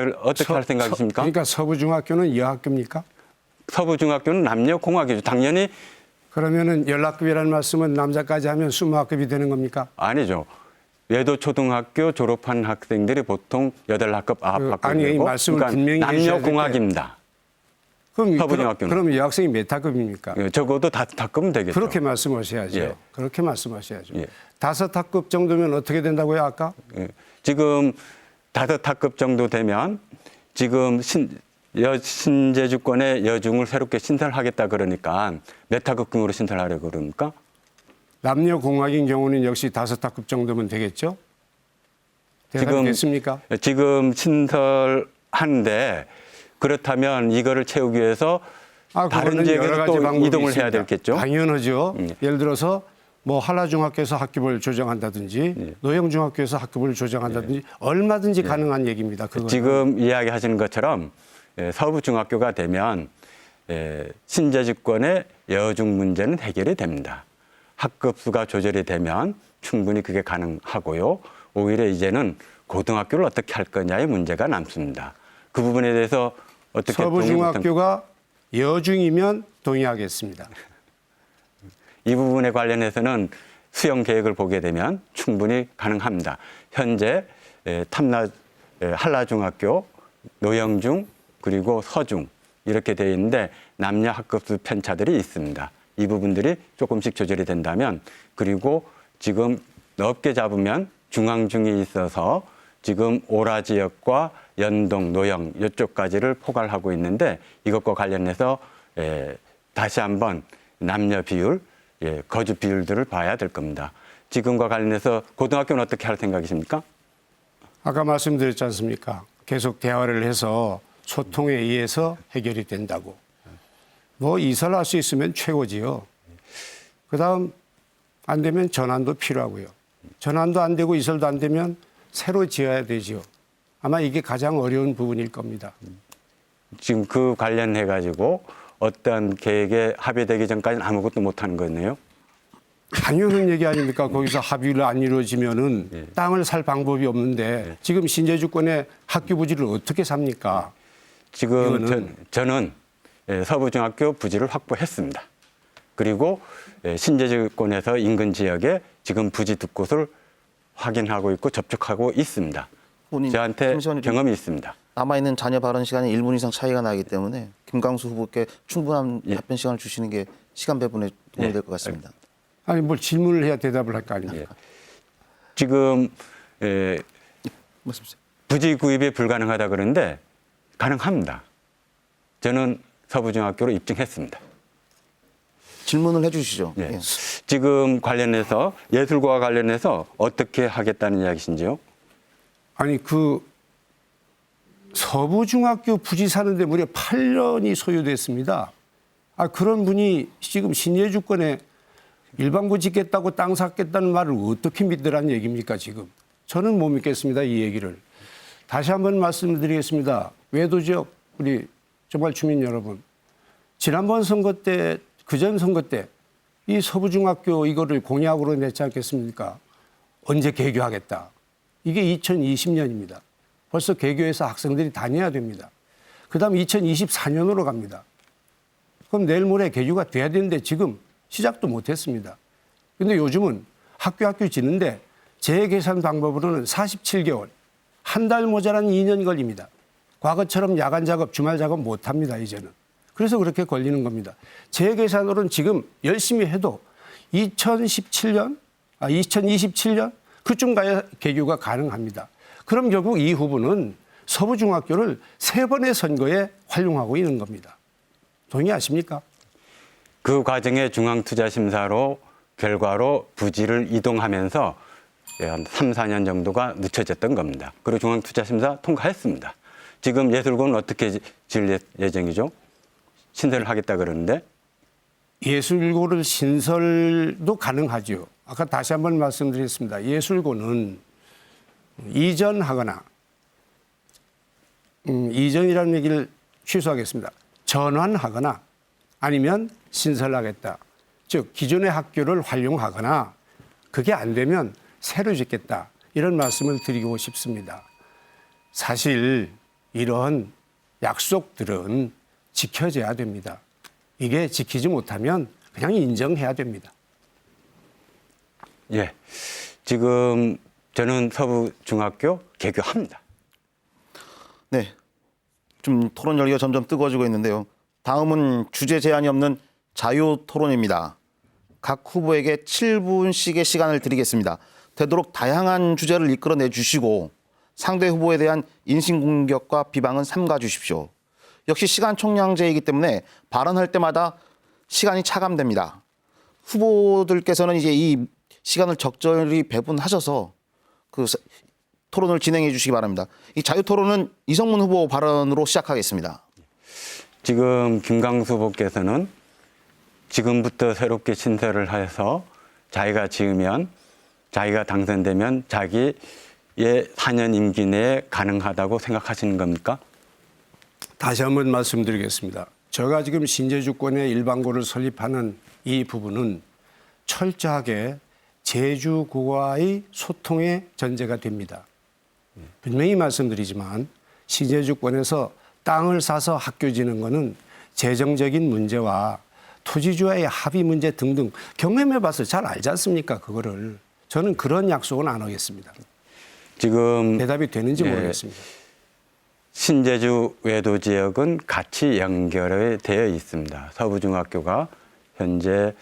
S3: 할 생각이십니까?
S2: 그러니까 서부중학교는 여학교입니까?
S3: 서부중학교는 남녀공학이죠. 당연히
S2: 그러면은 연락급이라는 말씀은 남자까지 하면 20학급이 되는 겁니까?
S3: 아니죠. 외도 초등학교 졸업한 학생들이 보통 8학급, 9학급
S2: 아니, 이
S3: 되고
S2: 말씀을 분명히
S3: 남녀공학입니다.
S2: 그럼 그럼 여학생이 몇 학급입니까?
S3: 예, 적어도 5학급은 되겠죠.
S2: 그렇게 말씀하셔야죠.
S3: 예.
S2: 그렇게 말씀하셔야죠.
S3: 예.
S2: 5학급 정도면 어떻게 된다고요, 아까?
S3: 예. 지금 5학급 정도 되면 지금 신제주권의 여중을 새롭게 신설하겠다 그러니까 몇 학급 규모로 신설하려고 그럽니까?
S2: 남녀공학인 경우는 역시 5학급 정도면 되겠죠?
S3: 지금
S2: 대답됐습니까?
S3: 지금 신설하는데 그렇다면 이거를 채우기 위해서 다른
S2: 그거는 여러
S3: 지역에서
S2: 가지
S3: 또
S2: 방법이
S3: 이동을
S2: 있습니다.
S3: 해야 되겠죠?
S2: 당연하죠.
S3: 예.
S2: 예를 들어서 뭐 한라중학교에서 학급을 조정한다든지
S3: 예.
S2: 노영중학교에서 학급을 조정한다든지 얼마든지 가능한 얘기입니다. 그거는.
S3: 지금 이야기하시는 것처럼 서부중학교가 되면 신제주권의 여중 문제는 해결이 됩니다. 학급 수가 조절이 되면 충분히 그게 가능하고요. 오히려 이제는 고등학교를 어떻게 할 거냐의 문제가 남습니다. 그 부분에 대해서 어떻게
S2: 서부중학교가 여중이면 동의하겠습니다.
S3: 이 부분에 관련해서는 수용 계획을 보게 되면 충분히 가능합니다. 현재 한라중학교, 노영중, 그리고 서중 이렇게 되어 있는데 남녀 학급수 편차들이 있습니다. 이 부분들이 조금씩 조절이 된다면 그리고 지금 넓게 잡으면 중앙중이 있어서 지금 오라 지역과 연동, 노영 이쪽까지를 포괄하고 있는데 이것과 관련해서 다시 한번 남녀 비율, 거주 비율들을 봐야 될 겁니다. 지금과 관련해서 고등학교는 어떻게 할 생각이십니까?
S2: 아까 말씀드렸지 않습니까? 계속 대화를 해서 소통에 의해서 해결이 된다고. 뭐 이설할 수 있으면 최고지요. 그다음 안 되면 전환도 필요하고요. 전환도 안 되고 이설도 안 되면 새로 지어야 되지요. 아마 이게 가장 어려운 부분일 겁니다.
S3: 지금 그 관련해 가지고 어떤 계획에 합의되기 전까지는 아무것도 못 하는 거네요.
S2: 당연한 얘기 아닙니까? 거기서 합의가 안 이루어지면은 땅을 살 방법이 없는데 지금 신제주권의 학교 부지를 어떻게 삽니까?
S3: 지금 저는 서부중학교 부지를 확보했습니다. 그리고 신제주권에서 인근 지역에 지금 부지 두 곳을 확인하고 있고 접촉하고 있습니다.
S1: 본인
S3: 저한테
S1: 잠시만요.
S3: 경험이 있습니다.
S1: 남아있는 자녀 발언 시간이 1분 이상 차이가 나기 때문에 김광수 후보께 충분한
S3: 예.
S1: 답변 시간을 주시는 게 시간 배분에 도움이
S3: 예.
S1: 될 것 같습니다.
S2: 아니 뭘 질문을 해야 대답을 할 거 아닙니까?
S3: 지금
S1: 말씀 주세요.
S3: 부지 구입이 불가능하다 그러는데 가능합니다. 저는 서부중학교로 입증했습니다.
S1: 질문을 해주시죠.
S3: 예.
S1: 예.
S3: 지금 관련해서 예술과 관련해서 어떻게 하겠다는 이야기신지요?
S2: 아니 그 서부중학교 부지 사는데 무려 8년이 소요됐습니다. 아 그런 분이 지금 신예주권에 일반고 짓겠다고 땅 샀겠다는 말을 어떻게 믿으란 얘기입니까 지금? 저는 못 믿겠습니다 이 얘기를. 다시 한번 말씀드리겠습니다. 외도 지역 우리 정말 주민 여러분, 지난번 선거 때 그전 선거 때 이 서부중학교 이거를 공약으로 냈지 않겠습니까? 언제 개교하겠다. 이게 2020년입니다. 벌써 개교해서 학생들이 다녀야 됩니다. 그다음 2024년으로 갑니다. 그럼 내일 모레 개교가 돼야 되는데 지금 시작도 못했습니다. 그런데 요즘은 학교 짓는데 재계산 방법으로는 47개월, 한 달 모자란 2년 걸립니다. 과거처럼 야간 작업, 주말 작업 못합니다, 이제는. 그래서 그렇게 걸리는 겁니다. 재계산으로는 지금 열심히 해도 2027년 그쯤 가야 개교가 가능합니다. 그럼 결국 이 후보는 서부중학교를 3번의 선거에 활용하고 있는 겁니다. 동의하십니까?
S3: 그 과정에 중앙투자심사로 결과로 부지를 이동하면서 한 3, 4년 정도가 늦춰졌던 겁니다. 그리고 중앙투자심사 통과했습니다. 지금 예술고는 어떻게 지을 예정이죠? 신설을 하겠다 그러는데.
S2: 예술고를 신설도 가능하죠. 아까 다시 한번 말씀드렸습니다. 예술고는 이전하거나 이전이라는 얘기를 취소하겠습니다. 전환하거나 아니면 신설하겠다. 즉 기존의 학교를 활용하거나 그게 안 되면 새로 짓겠다. 이런 말씀을 드리고 싶습니다. 사실 이런 약속들은 지켜져야 됩니다. 이게 지키지 못하면 그냥 인정해야 됩니다.
S3: 예. 지금 저는 서부중학교 개교합니다.
S1: 네. 좀 토론 열기가 점점 뜨거워지고 있는데요. 다음은 주제 제한이 없는 자유 토론입니다. 각 후보에게 7분씩의 시간을 드리겠습니다. 되도록 다양한 주제를 이끌어내 주시고 상대 후보에 대한 인신공격과 비방은 삼가 주십시오. 역시 시간 총량제이기 때문에 발언할 때마다 시간이 차감됩니다. 후보들께서는 이제 이 시간을 적절히 배분하셔서 그 토론을 진행해 주시기 바랍니다. 이 자유 토론은 이성문 후보 발언으로 시작하겠습니다.
S3: 지금 김광수 후보께서는 지금부터 새롭게 신설을 해서 자기가 지으면 자기가 당선되면 자기의 4년 임기 내에 가능하다고 생각하시는 겁니까?
S2: 다시 한번 말씀드리겠습니다. 제가 지금 신제주권의 일반고를 설립하는 이 부분은 철저하게 제주구와의 소통의 전제가 됩니다. 분명히 말씀드리지만 신제주권에서 땅을 사서 학교 지는 것은 재정적인 문제와 토지주와의 합의 문제 등등 경험해 봐서 잘 알지 않습니까? 그거를. 저는 그런 약속은 안 하겠습니다.
S3: 지금
S2: 대답이 되는지 모르겠습니다.
S3: 신제주 외도 지역은 같이 연결이 되어 있습니다. 서부중학교가 현재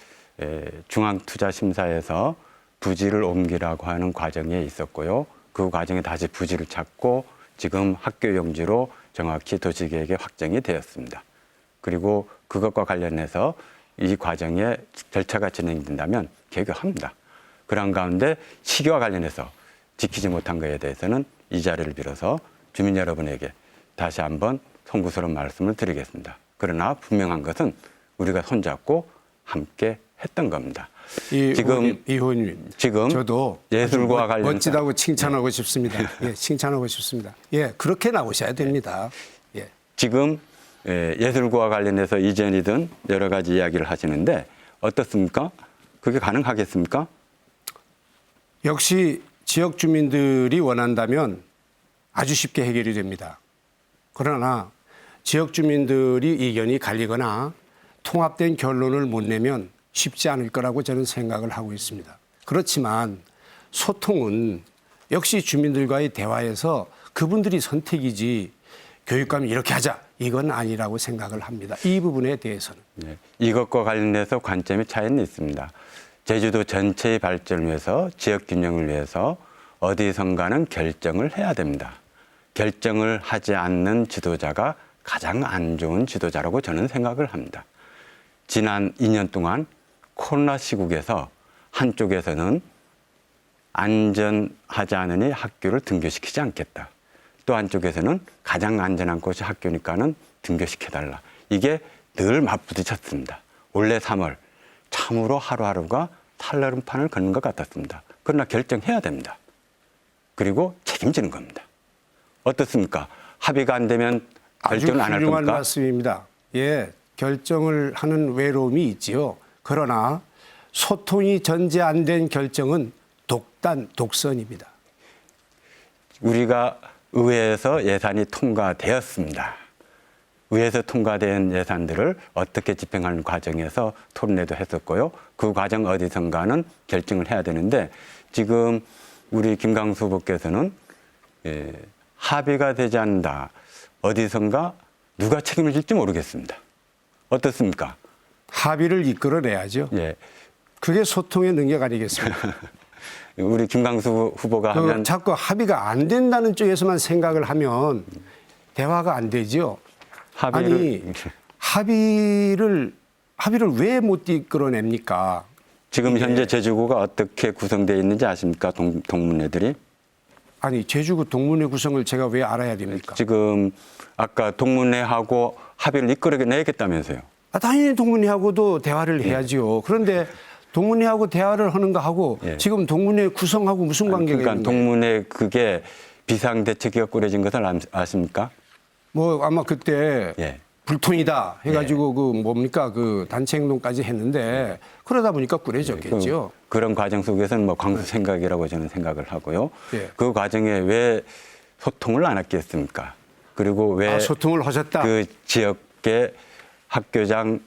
S3: 중앙투자심사에서 부지를 옮기라고 하는 과정에 있었고요. 그 과정에 다시 부지를 찾고 지금 학교 용지로 정확히 도시계획에 확정이 되었습니다. 그리고 그것과 관련해서 이 과정에 절차가 진행된다면 개교합니다. 그런 가운데 시기와 관련해서 지키지 못한 것에 대해서는 이 자리를 빌어서 주민 여러분에게 다시 한번 송구스러운 말씀을 드리겠습니다. 그러나 분명한 것은 우리가 손잡고 함께 했던 겁니다.
S2: 이 의원님,
S3: 지금
S2: 저도
S3: 예술과 관련해서
S2: 멋지다고 칭찬하고 싶습니다. 예, 칭찬하고 싶습니다. 예, 그렇게 나오셔야 됩니다. 예.
S3: 지금 예술과 관련해서 이전이든 여러 가지 이야기를 하시는데 어떻습니까? 그게 가능하겠습니까?
S2: 역시 지역 주민들이 원한다면 아주 쉽게 해결이 됩니다. 그러나 지역 주민들이 의견이 갈리거나 통합된 결론을 못 내면 쉽지 않을 거라고 저는 생각을 하고 있습니다. 그렇지만 소통은 역시 주민들과의 대화에서 그분들이 선택이지 교육감이 이렇게 하자 이건 아니라고 생각을 합니다. 이 부분에 대해서는.
S3: 네, 이것과 관련해서 관점의 차이는 있습니다. 제주도 전체의 발전을 위해서 지역 균형을 위해서 어디선가는 결정을 해야 됩니다. 결정을 하지 않는 지도자가 가장 안 좋은 지도자라고 저는 생각을 합니다. 지난 2년 동안 코로나 시국에서 한쪽에서는 안전하지 않으니 학교를 등교시키지 않겠다. 또 한쪽에서는 가장 안전한 곳이 학교니까는 등교시켜달라. 이게 늘 맞부딪혔습니다. 올해 3월 참으로 하루하루가 살얼음판을 걷는 것 같았습니다. 그러나 결정해야 됩니다. 그리고 책임지는 겁니다. 어떻습니까? 합의가 안 되면 결정을 안 할
S2: 아주 훌륭한
S3: 겁니까?
S2: 말씀입니다. 예, 결정을 하는 외로움이 있지요. 그러나 소통이 전제 안 된 결정은 독단, 독선입니다.
S3: 우리가 의회에서 예산이 통과되었습니다. 의회에서 통과된 예산들을 어떻게 집행하는 과정에서 토론회도 했었고요. 그 과정 어디선가는 결정을 해야 되는데 지금 우리 김강수 후보께서는 합의가 되지 않는다. 어디선가 누가 책임을 질지 모르겠습니다. 어떻습니까?
S2: 합의를 이끌어내야죠.
S3: 예.
S2: 그게 소통의 능력 아니겠습니까?
S3: 우리 김강수 후보가 하면
S2: 자꾸 합의가 안 된다는 쪽에서만 생각을 하면 대화가 안 되죠. 아니 합의를 왜 못 이끌어냅니까?
S3: 지금 현재 제주구가 어떻게 구성되어 있는지 아십니까? 동문회들이?
S2: 아니 제주구 동문회 구성을 제가 왜 알아야 됩니까?
S3: 지금 아까 동문회하고 합의를 이끌어내겠다면서요.
S2: 당연히 동문회하고도 대화를 해야지요. 그런데 동문회하고 대화를 하는 거하고
S3: 예.
S2: 지금 동문회 구성하고 무슨 관계가
S3: 그러니까
S2: 있는 거예요?
S3: 동문회 그게 비상대책위가 꾸려진 것을 아십니까?
S2: 뭐 아마 그때
S3: 예.
S2: 불통이다 해가지고 그 뭡니까 그 단체 행동까지 했는데 그러다 보니까 꾸려졌겠죠.
S3: 그런 과정 속에서는 뭐 광수 생각이라고 저는 생각을 하고요.
S2: 예.
S3: 그 과정에 왜 소통을 안 했겠습니까? 그리고 왜
S2: 소통을 하셨다.
S3: 그 지역의 학교장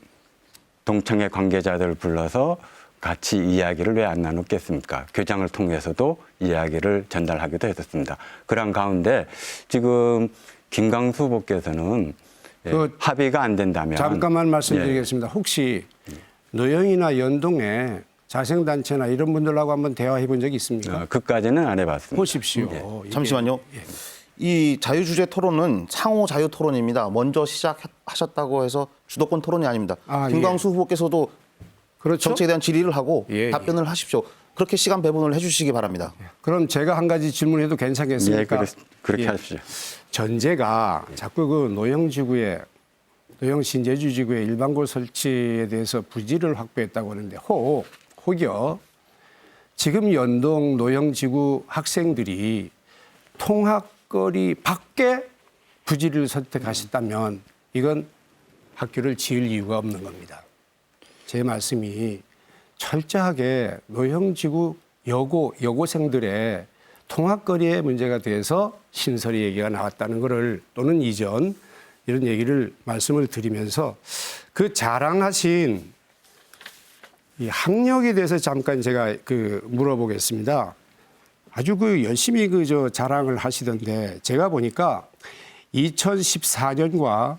S3: 동창회 관계자들을 불러서 같이 이야기를 왜 안 나눴겠습니까? 교장을 통해서도 이야기를 전달하기도 했었습니다. 그런 가운데 지금 김강수 후보께서는 합의가 안 된다면
S2: 잠깐만 말씀드리겠습니다. 혹시 노영이나 연동에 자생단체나 이런 분들하고 한번 대화해 본 적이 있습니까?
S3: 그까지는 안 해봤습니다.
S2: 보십시오. 이게
S1: 잠시만요. 이 자유주제 토론은 상호 자유 토론입니다. 먼저 시작하셨다고 해서 주도권 토론이 아닙니다. 김광수 후보께서도
S2: 그렇죠.
S1: 정책에 대한 질의를 하고
S2: 예,
S1: 답변을 하십시오. 그렇게 시간 배분을 해주시기 바랍니다.
S2: 그럼 제가 한 가지 질문해도 괜찮겠습니까?
S3: 예, 그렇게
S2: 예.
S3: 하십시오.
S2: 전제가 자꾸 그 노영지구에 노영 신제주지구의 일반골 설치에 대해서 부지를 확보했다고 하는데 혹여 지금 연동 노영지구 학생들이 통학거리 밖에 부지를 선택하셨다면 이건 학교를 지을 이유가 없는 겁니다. 제 말씀이 철저하게 노영지구 여고생들의 통학거리의 문제가 돼서 신설이 얘기가 나왔다는 것을 또는 이전 이런 얘기를 말씀을 드리면서 그 자랑하신 이 학력에 대해서 잠깐 제가 물어보겠습니다. 아주 열심히 자랑을 하시던데 제가 보니까 2014년과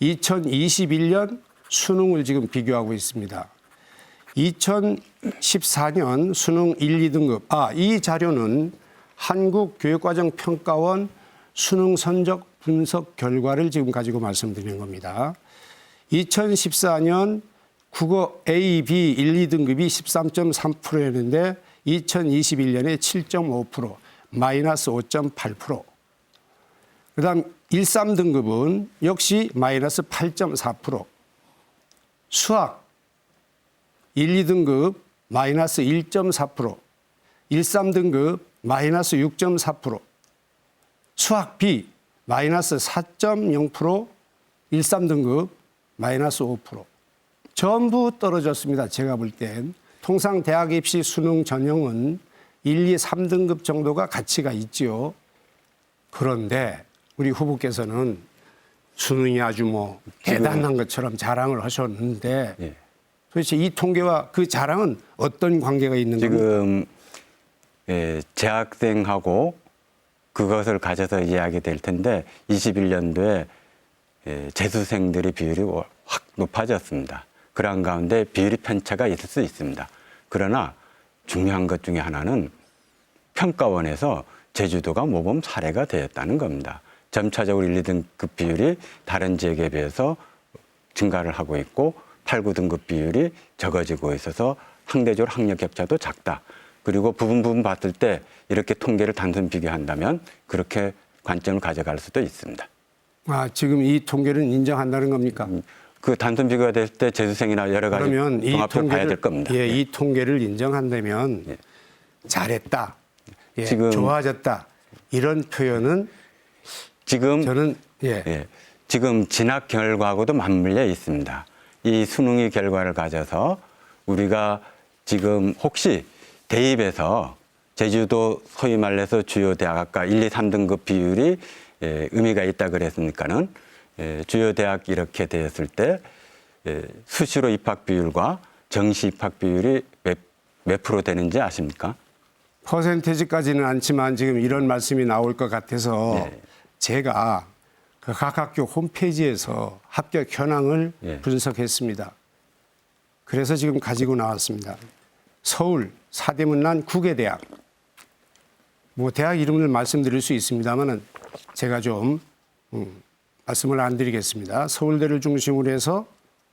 S2: 2021년 수능을 지금 비교하고 있습니다. 2014년 수능 1, 2등급. 이 자료는 한국교육과정평가원 수능 선적 분석 결과를 지금 가지고 말씀드리는 겁니다. 2014년 국어 A, B 1, 2등급이 13.3%였는데 2021년에 7.5%, 마이너스 5.8%. 그다음 1, 3등급은 역시 마이너스 8.4%. 수학 1, 2등급 마이너스 1.4%, 1, 3등급 마이너스 6.4%, 수학 B 마이너스 4.0%, 1, 3등급 마이너스 5%. 전부 떨어졌습니다. 제가 볼 땐. 통상 대학 입시 수능 전형은 1, 2, 3등급 정도가 가치가 있지요. 그런데 우리 후보께서는 수능이 아주 대단한 것처럼 자랑을 하셨는데
S3: 예.
S2: 도대체 이 통계와 그 자랑은 어떤 관계가 있는 겁니까?
S3: 지금 재학생하고 그것을 가져서 이야기 될 텐데 21년도에 재수생들의 비율이 확 높아졌습니다. 그런 가운데 비율이 편차가 있을 수 있습니다. 그러나 중요한 것 중에 하나는 평가원에서 제주도가 모범 사례가 되었다는 겁니다. 점차적으로 1, 2등급 비율이 다른 지역에 비해서 증가를 하고 있고 8, 9등급 비율이 적어지고 있어서 상대적으로 학력 격차도 작다. 그리고 부분 봤을 때 이렇게 통계를 단순 비교한다면 그렇게 관점을 가져갈 수도 있습니다.
S2: 아, 지금 이 통계를 인정한다는 겁니까?
S3: 그 단순 비교가 됐을 때 재수생이나 여러 가지
S2: 그러면 이
S3: 종합적으로 봐야 될
S2: 통계를
S3: 겁니다.
S2: 예, 이 통계를 인정한다면
S3: 예.
S2: 잘했다, 예,
S3: 지금
S2: 좋아졌다 이런 표현은
S3: 지금
S2: 저는
S3: 지금 진학 결과하고도 맞물려 있습니다. 이 수능의 결과를 가져서 우리가 지금 혹시 대입에서 제주도 소위 말해서 주요 대학과 1, 2, 3등급 비율이 의미가 있다 그랬으니까는 주요 대학 이렇게 되었을 때 수시로 입학 비율과 정시 입학 비율이 몇 프로 되는지 아십니까?
S2: 퍼센테이지까지는 않지만 지금 이런 말씀이 나올 것 같아서 제가 그 각 학교 홈페이지에서 합격 현황을 분석했습니다. 그래서 지금 가지고 나왔습니다. 서울 사대문란 국외대학. 뭐 대학 이름을 말씀드릴 수 있습니다만은 제가 좀 말씀을 안 드리겠습니다. 서울대를 중심으로 해서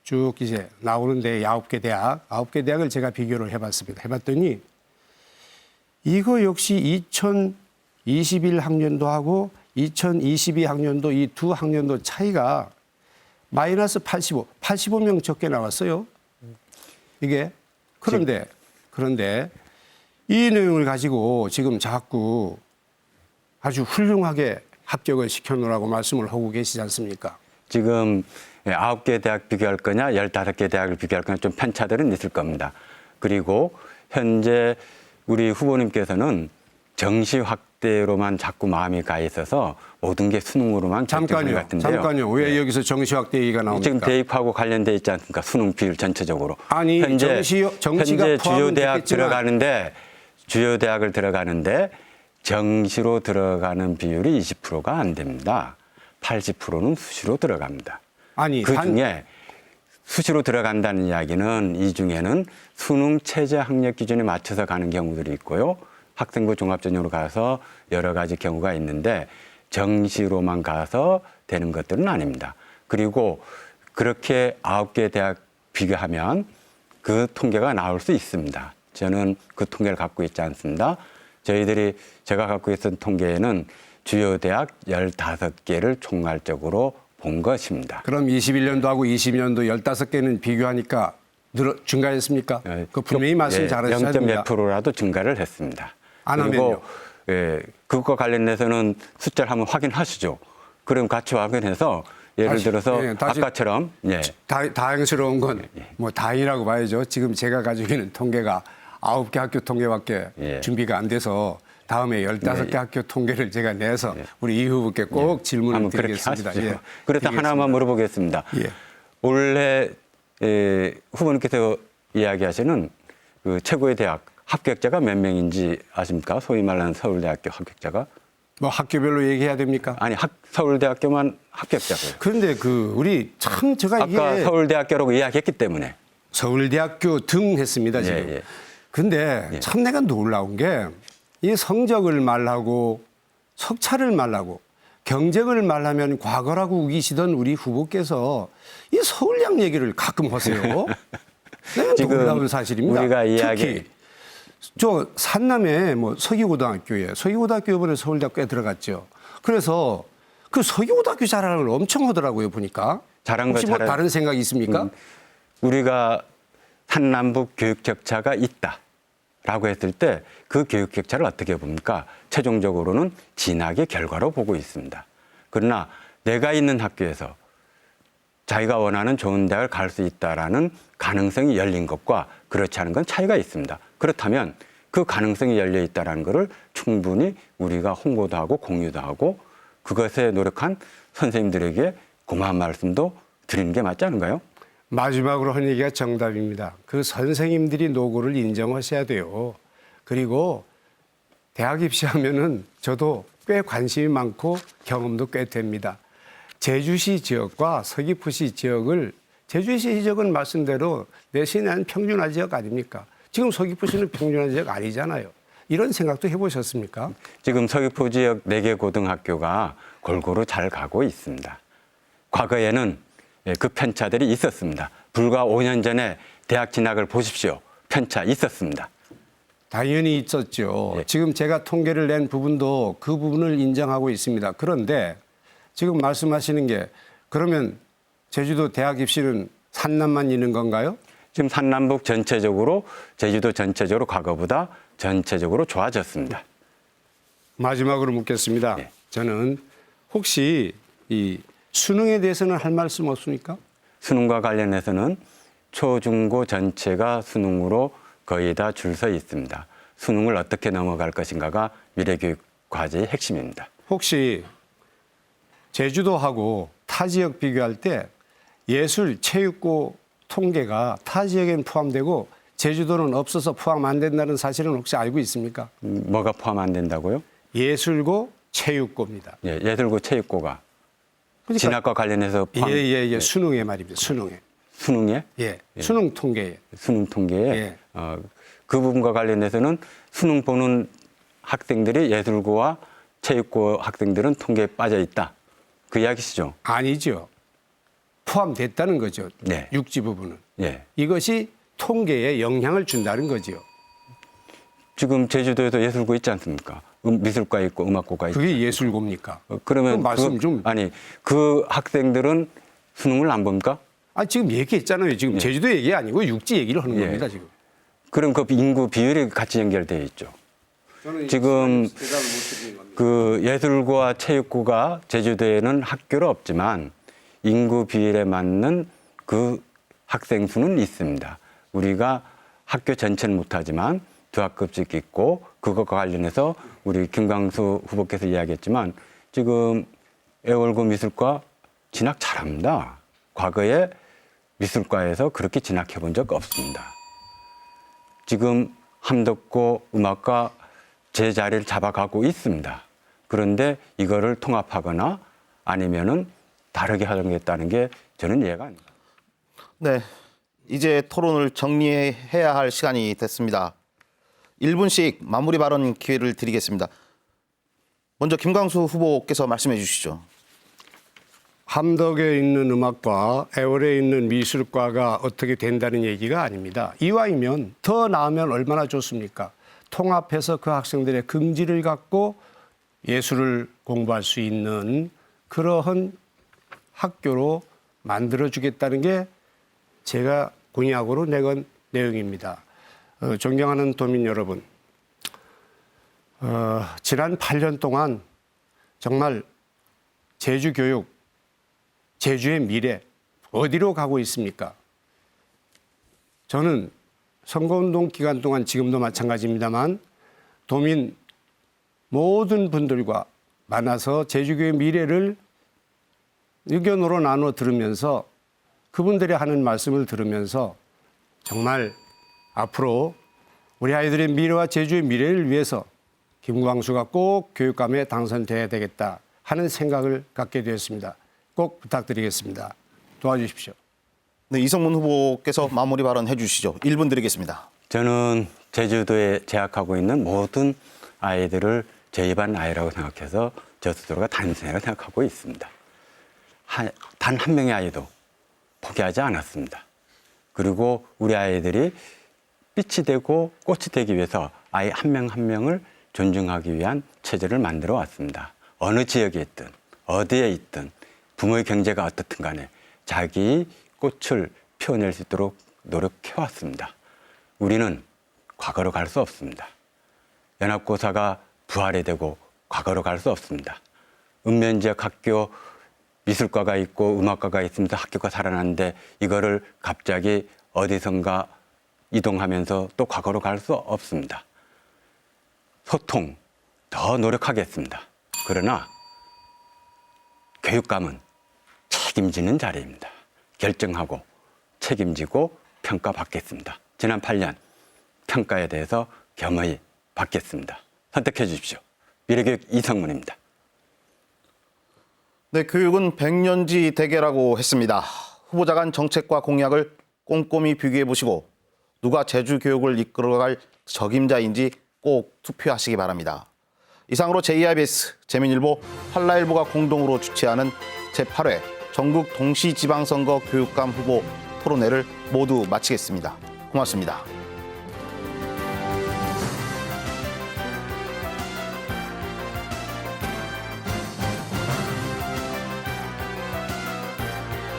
S2: 쭉 이제 나오는데 9개 대학, 9개 대학을 제가 비교를 해봤습니다. 해봤더니 이거 역시 2021학년도하고 2022학년도 이 두 학년도 차이가 마이너스 85명 적게 나왔어요. 이게 그런데 이 내용을 가지고 지금 자꾸 아주 훌륭하게 합격을 시켜놓으라고 말씀을 하고 계시지 않습니까?
S3: 지금 9개 대학 비교할 거냐 15개 대학을 비교할 거냐 좀 편차들은 있을 겁니다. 그리고 현재 우리 후보님께서는 정시 확대로만 자꾸 마음이 가 있어서 모든 게 수능으로만 결정될 것 같은데요.
S2: 잠깐요. 왜 여기서 정시 확대 얘기가 나옵니까?
S3: 지금 대입하고 관련돼 있지 않습니까? 수능 비율 전체적으로.
S2: 아니,
S3: 현재
S2: 정시가
S3: 주요 대학
S2: 됐겠지만.
S3: 주요 대학을 들어가는데 정시로 들어가는 비율이 20%가 안 됩니다. 80%는 수시로 들어갑니다.
S2: 아니,
S3: 그 중에 수시로 들어간다는 이야기는 이 중에는 수능 최저 학력 기준에 맞춰서 가는 경우들이 있고요. 학생부 종합전형으로 가서 여러 가지 경우가 있는데 정시로만 가서 되는 것들은 아닙니다. 그리고 그렇게 9개 대학 비교하면 그 통계가 나올 수 있습니다. 저는 그 통계를 갖고 있지 않습니다. 제가 갖고 있던 통계에는 주요 대학 15개를 총괄적으로 본 것입니다.
S2: 그럼 21년도하고 22년도 15개는 비교하니까 증가했습니까? 그 분명히 말씀 잘하셔야 됩니다.
S3: 0.몇%라도 증가를 했습니다.
S2: 안
S3: 그리고 그것과 관련해서는 숫자를 한번 확인하시죠. 그럼 같이 확인해서 예를 들어서 아까처럼
S2: 다행스러운 건 뭐 다행이라고 봐야죠. 지금 제가 가지고 있는 통계가 9개 학교 통계밖에 준비가 안 돼서 다음에 15개 학교 통계를 제가 내서 우리 이 후보께 꼭 질문을 드리겠습니다.
S3: 그래서 하나만 물어보겠습니다. 올해 후보님께서 이야기하시는 그 최고의 대학 합격자가 몇 명인지 아십니까? 소위 말하는 서울대학교 합격자가?
S2: 뭐 학교별로 얘기해야 됩니까?
S3: 아니 서울대학교만 합격자고요.
S2: 그런데 우리 참 제가
S3: 아까 서울대학교라고 이야기했기 때문에
S2: 서울대학교 등 했습니다 지금. 근데 참 내가 놀라운 게 이 성적을 말하고 석차를 말하고 경쟁을 말하면 과거라고 우기시던 우리 후보께서 이 서울대학 얘기를 가끔 하세요. 내가 놀라운 사실입니다.
S3: 우리가
S2: 특히 저 산남에 뭐 서기고등학교 이번에 서울대학교에 들어갔죠. 그래서 그 서기고등학교 자랑을 엄청 하더라고요 보니까. 혹시 뭐 다른 생각이 있습니까?
S3: 우리가 산남북 교육 격차가 있다라고 했을 때 그 교육 격차를 어떻게 봅니까? 최종적으로는 진학의 결과로 보고 있습니다. 그러나 내가 있는 학교에서 자기가 원하는 좋은 대학을 갈 수 있다라는 가능성이 열린 것과 그렇지 않은 건 차이가 있습니다. 그렇다면 그 가능성이 열려 있다는 것을 충분히 우리가 홍보도 하고 공유도 하고 그것에 노력한 선생님들에게 고마운 말씀도 드리는 게 맞지 않은가요?
S2: 마지막으로 한 얘기가 정답입니다. 그 선생님들이 노고를 인정하셔야 돼요. 그리고 대학 입시하면은 저도 꽤 관심이 많고 경험도 꽤 됩니다. 제주시 지역과 서귀포시 지역을 제주시 지역은 말씀대로 내신한 평준화 지역 아닙니까? 지금 서귀포시는 평준화 지역 아니잖아요. 이런 생각도 해보셨습니까?
S3: 지금 서귀포 지역 4개 고등학교가 골고루 잘 가고 있습니다. 과거에는 그 편차들이 있었습니다. 불과 5년 전에 대학 진학을 보십시오. 편차 있었습니다.
S2: 당연히 있었죠.
S3: 예.
S2: 지금 제가 통계를 낸 부분도 그 부분을 인정하고 있습니다. 그런데 지금 말씀하시는 게 그러면 제주도 대학 입시는 산남만 있는 건가요?
S3: 지금 산남북 전체적으로 제주도 전체적으로 과거보다 전체적으로 좋아졌습니다.
S2: 마지막으로 묻겠습니다.
S3: 예.
S2: 저는 혹시 이 수능에 대해서는 할 말씀 없습니까?
S3: 수능과 관련해서는 초중고 전체가 수능으로 거의 다 줄 서 있습니다. 수능을 어떻게 넘어갈 것인가가 미래교육 과제의 핵심입니다.
S2: 혹시 제주도하고 타 지역 비교할 때 예술, 체육고 통계가 타 지역에는 포함되고 제주도는 없어서 포함 안 된다는 사실은 혹시 알고 있습니까?
S3: 뭐가 포함 안 된다고요?
S2: 예술고, 체육고입니다.
S3: 예, 예술고 체육고가
S2: 그러니까
S3: 진학과 관련해서 포함,
S2: 예, 수능에 말입니다. 수능에.
S3: 수능에
S2: 예, 수능 통계에.
S3: 수능 통계에
S2: 예.
S3: 그 부분과 관련해서는 수능 보는 학생들이 예술고와 체육고 학생들은 통계에 빠져 있다. 그 이야기시죠?
S2: 아니죠. 포함됐다는 거죠.
S3: 네.
S2: 육지 부분은.
S3: 예.
S2: 이것이 통계에 영향을 준다는 거지요.
S3: 지금 제주도에도 예술고 있지 않습니까? 미술과 있고 음악고가 있고.
S2: 그게 예술고입니까?
S3: 그러면
S2: 그럼 말씀 좀.
S3: 아니 그 학생들은 수능을 안 봅니까?
S2: 아, 지금 얘기했잖아요. 지금 제주도 얘기 아니고 육지 얘기를 하는
S3: 예.
S2: 겁니다, 지금.
S3: 그럼 그 인구 비율이 같이 연결되어 있죠. 지금 그 예술고와 체육고가 제주도에는 학교로 없지만 인구 비율에 맞는 그 학생 수는 있습니다. 우리가 학교 전체는 못하지만 두 학급씩 있고 그것과 관련해서 우리 김광수 후보께서 이야기했지만 지금 애월고 미술과 진학 잘합니다. 과거에 미술과에서 그렇게 진학해 본 적 없습니다. 지금 함덕고 음악과 제 자리를 잡아가고 있습니다. 그런데 이거를 통합하거나 아니면은 다르게 하겠다는 게 저는 이해가 안 됩니다.
S1: 네, 이제 토론을 정리해야 할 시간이 됐습니다. 1분씩 마무리 발언 기회를 드리겠습니다. 먼저 김광수 후보께서 말씀해 주시죠.
S2: 함덕에 있는 음악과 애월에 있는 미술과가 어떻게 된다는 얘기가 아닙니다. 이왕이면 더 나으면 얼마나 좋습니까? 통합해서 그 학생들의 긍지를 갖고 예술을 공부할 수 있는 그러한 학교로 만들어주겠다는 게 제가 공약으로 내건 내용입니다. 존경하는 도민 여러분, 지난 8년 동안 정말 제주 교육, 제주의 미래 어디로 가고 있습니까? 저는 선거운동 기간 동안 지금도 마찬가지입니다만 도민 모든 분들과 만나서 제주교의 미래를 의견으로 나눠 들으면서 그분들이 하는 말씀을 들으면서 정말 앞으로 우리 아이들의 미래와 제주의 미래를 위해서 김광수가 꼭 교육감에 당선돼야 되겠다 하는 생각을 갖게 되었습니다. 꼭 부탁드리겠습니다. 도와주십시오.
S1: 네, 이성문 후보께서 마무리 발언 해주시죠. 1분 드리겠습니다.
S3: 저는 제주도에 재학하고 있는 모든 아이들을 제 입안 아이라고 생각해서 저 스스로가 단순이라고 생각하고 있습니다. 단 한 명의 아이도 포기하지 않았습니다. 그리고 우리 아이들이 빛이 되고 꽃이 되기 위해서 아이 한 명 한 명을 존중하기 위한 체제를 만들어 왔습니다. 어느 지역에 있든 어디에 있든 부모의 경제가 어떻든 간에 자기 꽃을 피워낼 수 있도록 노력해 왔습니다. 우리는 과거로 갈 수 없습니다. 연합고사가 부활이 되고 과거로 갈 수 없습니다. 읍면지역 학교 미술과가 있고 음악과가 있으면서 학교가 살아났는데 이거를 갑자기 어디선가 이동하면서 또 과거로 갈 수 없습니다. 소통 더 노력하겠습니다. 그러나 교육감은 책임지는 자리입니다. 결정하고 책임지고 평가받겠습니다. 지난 8년 평가에 대해서 겸허히 받겠습니다. 선택해 주십시오. 미래교육 이성문입니다.
S1: 네, 교육은 백년지 대계라고 했습니다. 후보자 간 정책과 공약을 꼼꼼히 비교해 보시고 누가 제주 교육을 이끌어갈 적임자인지 꼭 투표하시기 바랍니다. 이상으로 JIBS, 재민일보, 한라일보가 공동으로 주최하는 제8회 전국 동시지방선거 교육감 후보 토론회를 모두 마치겠습니다. 고맙습니다.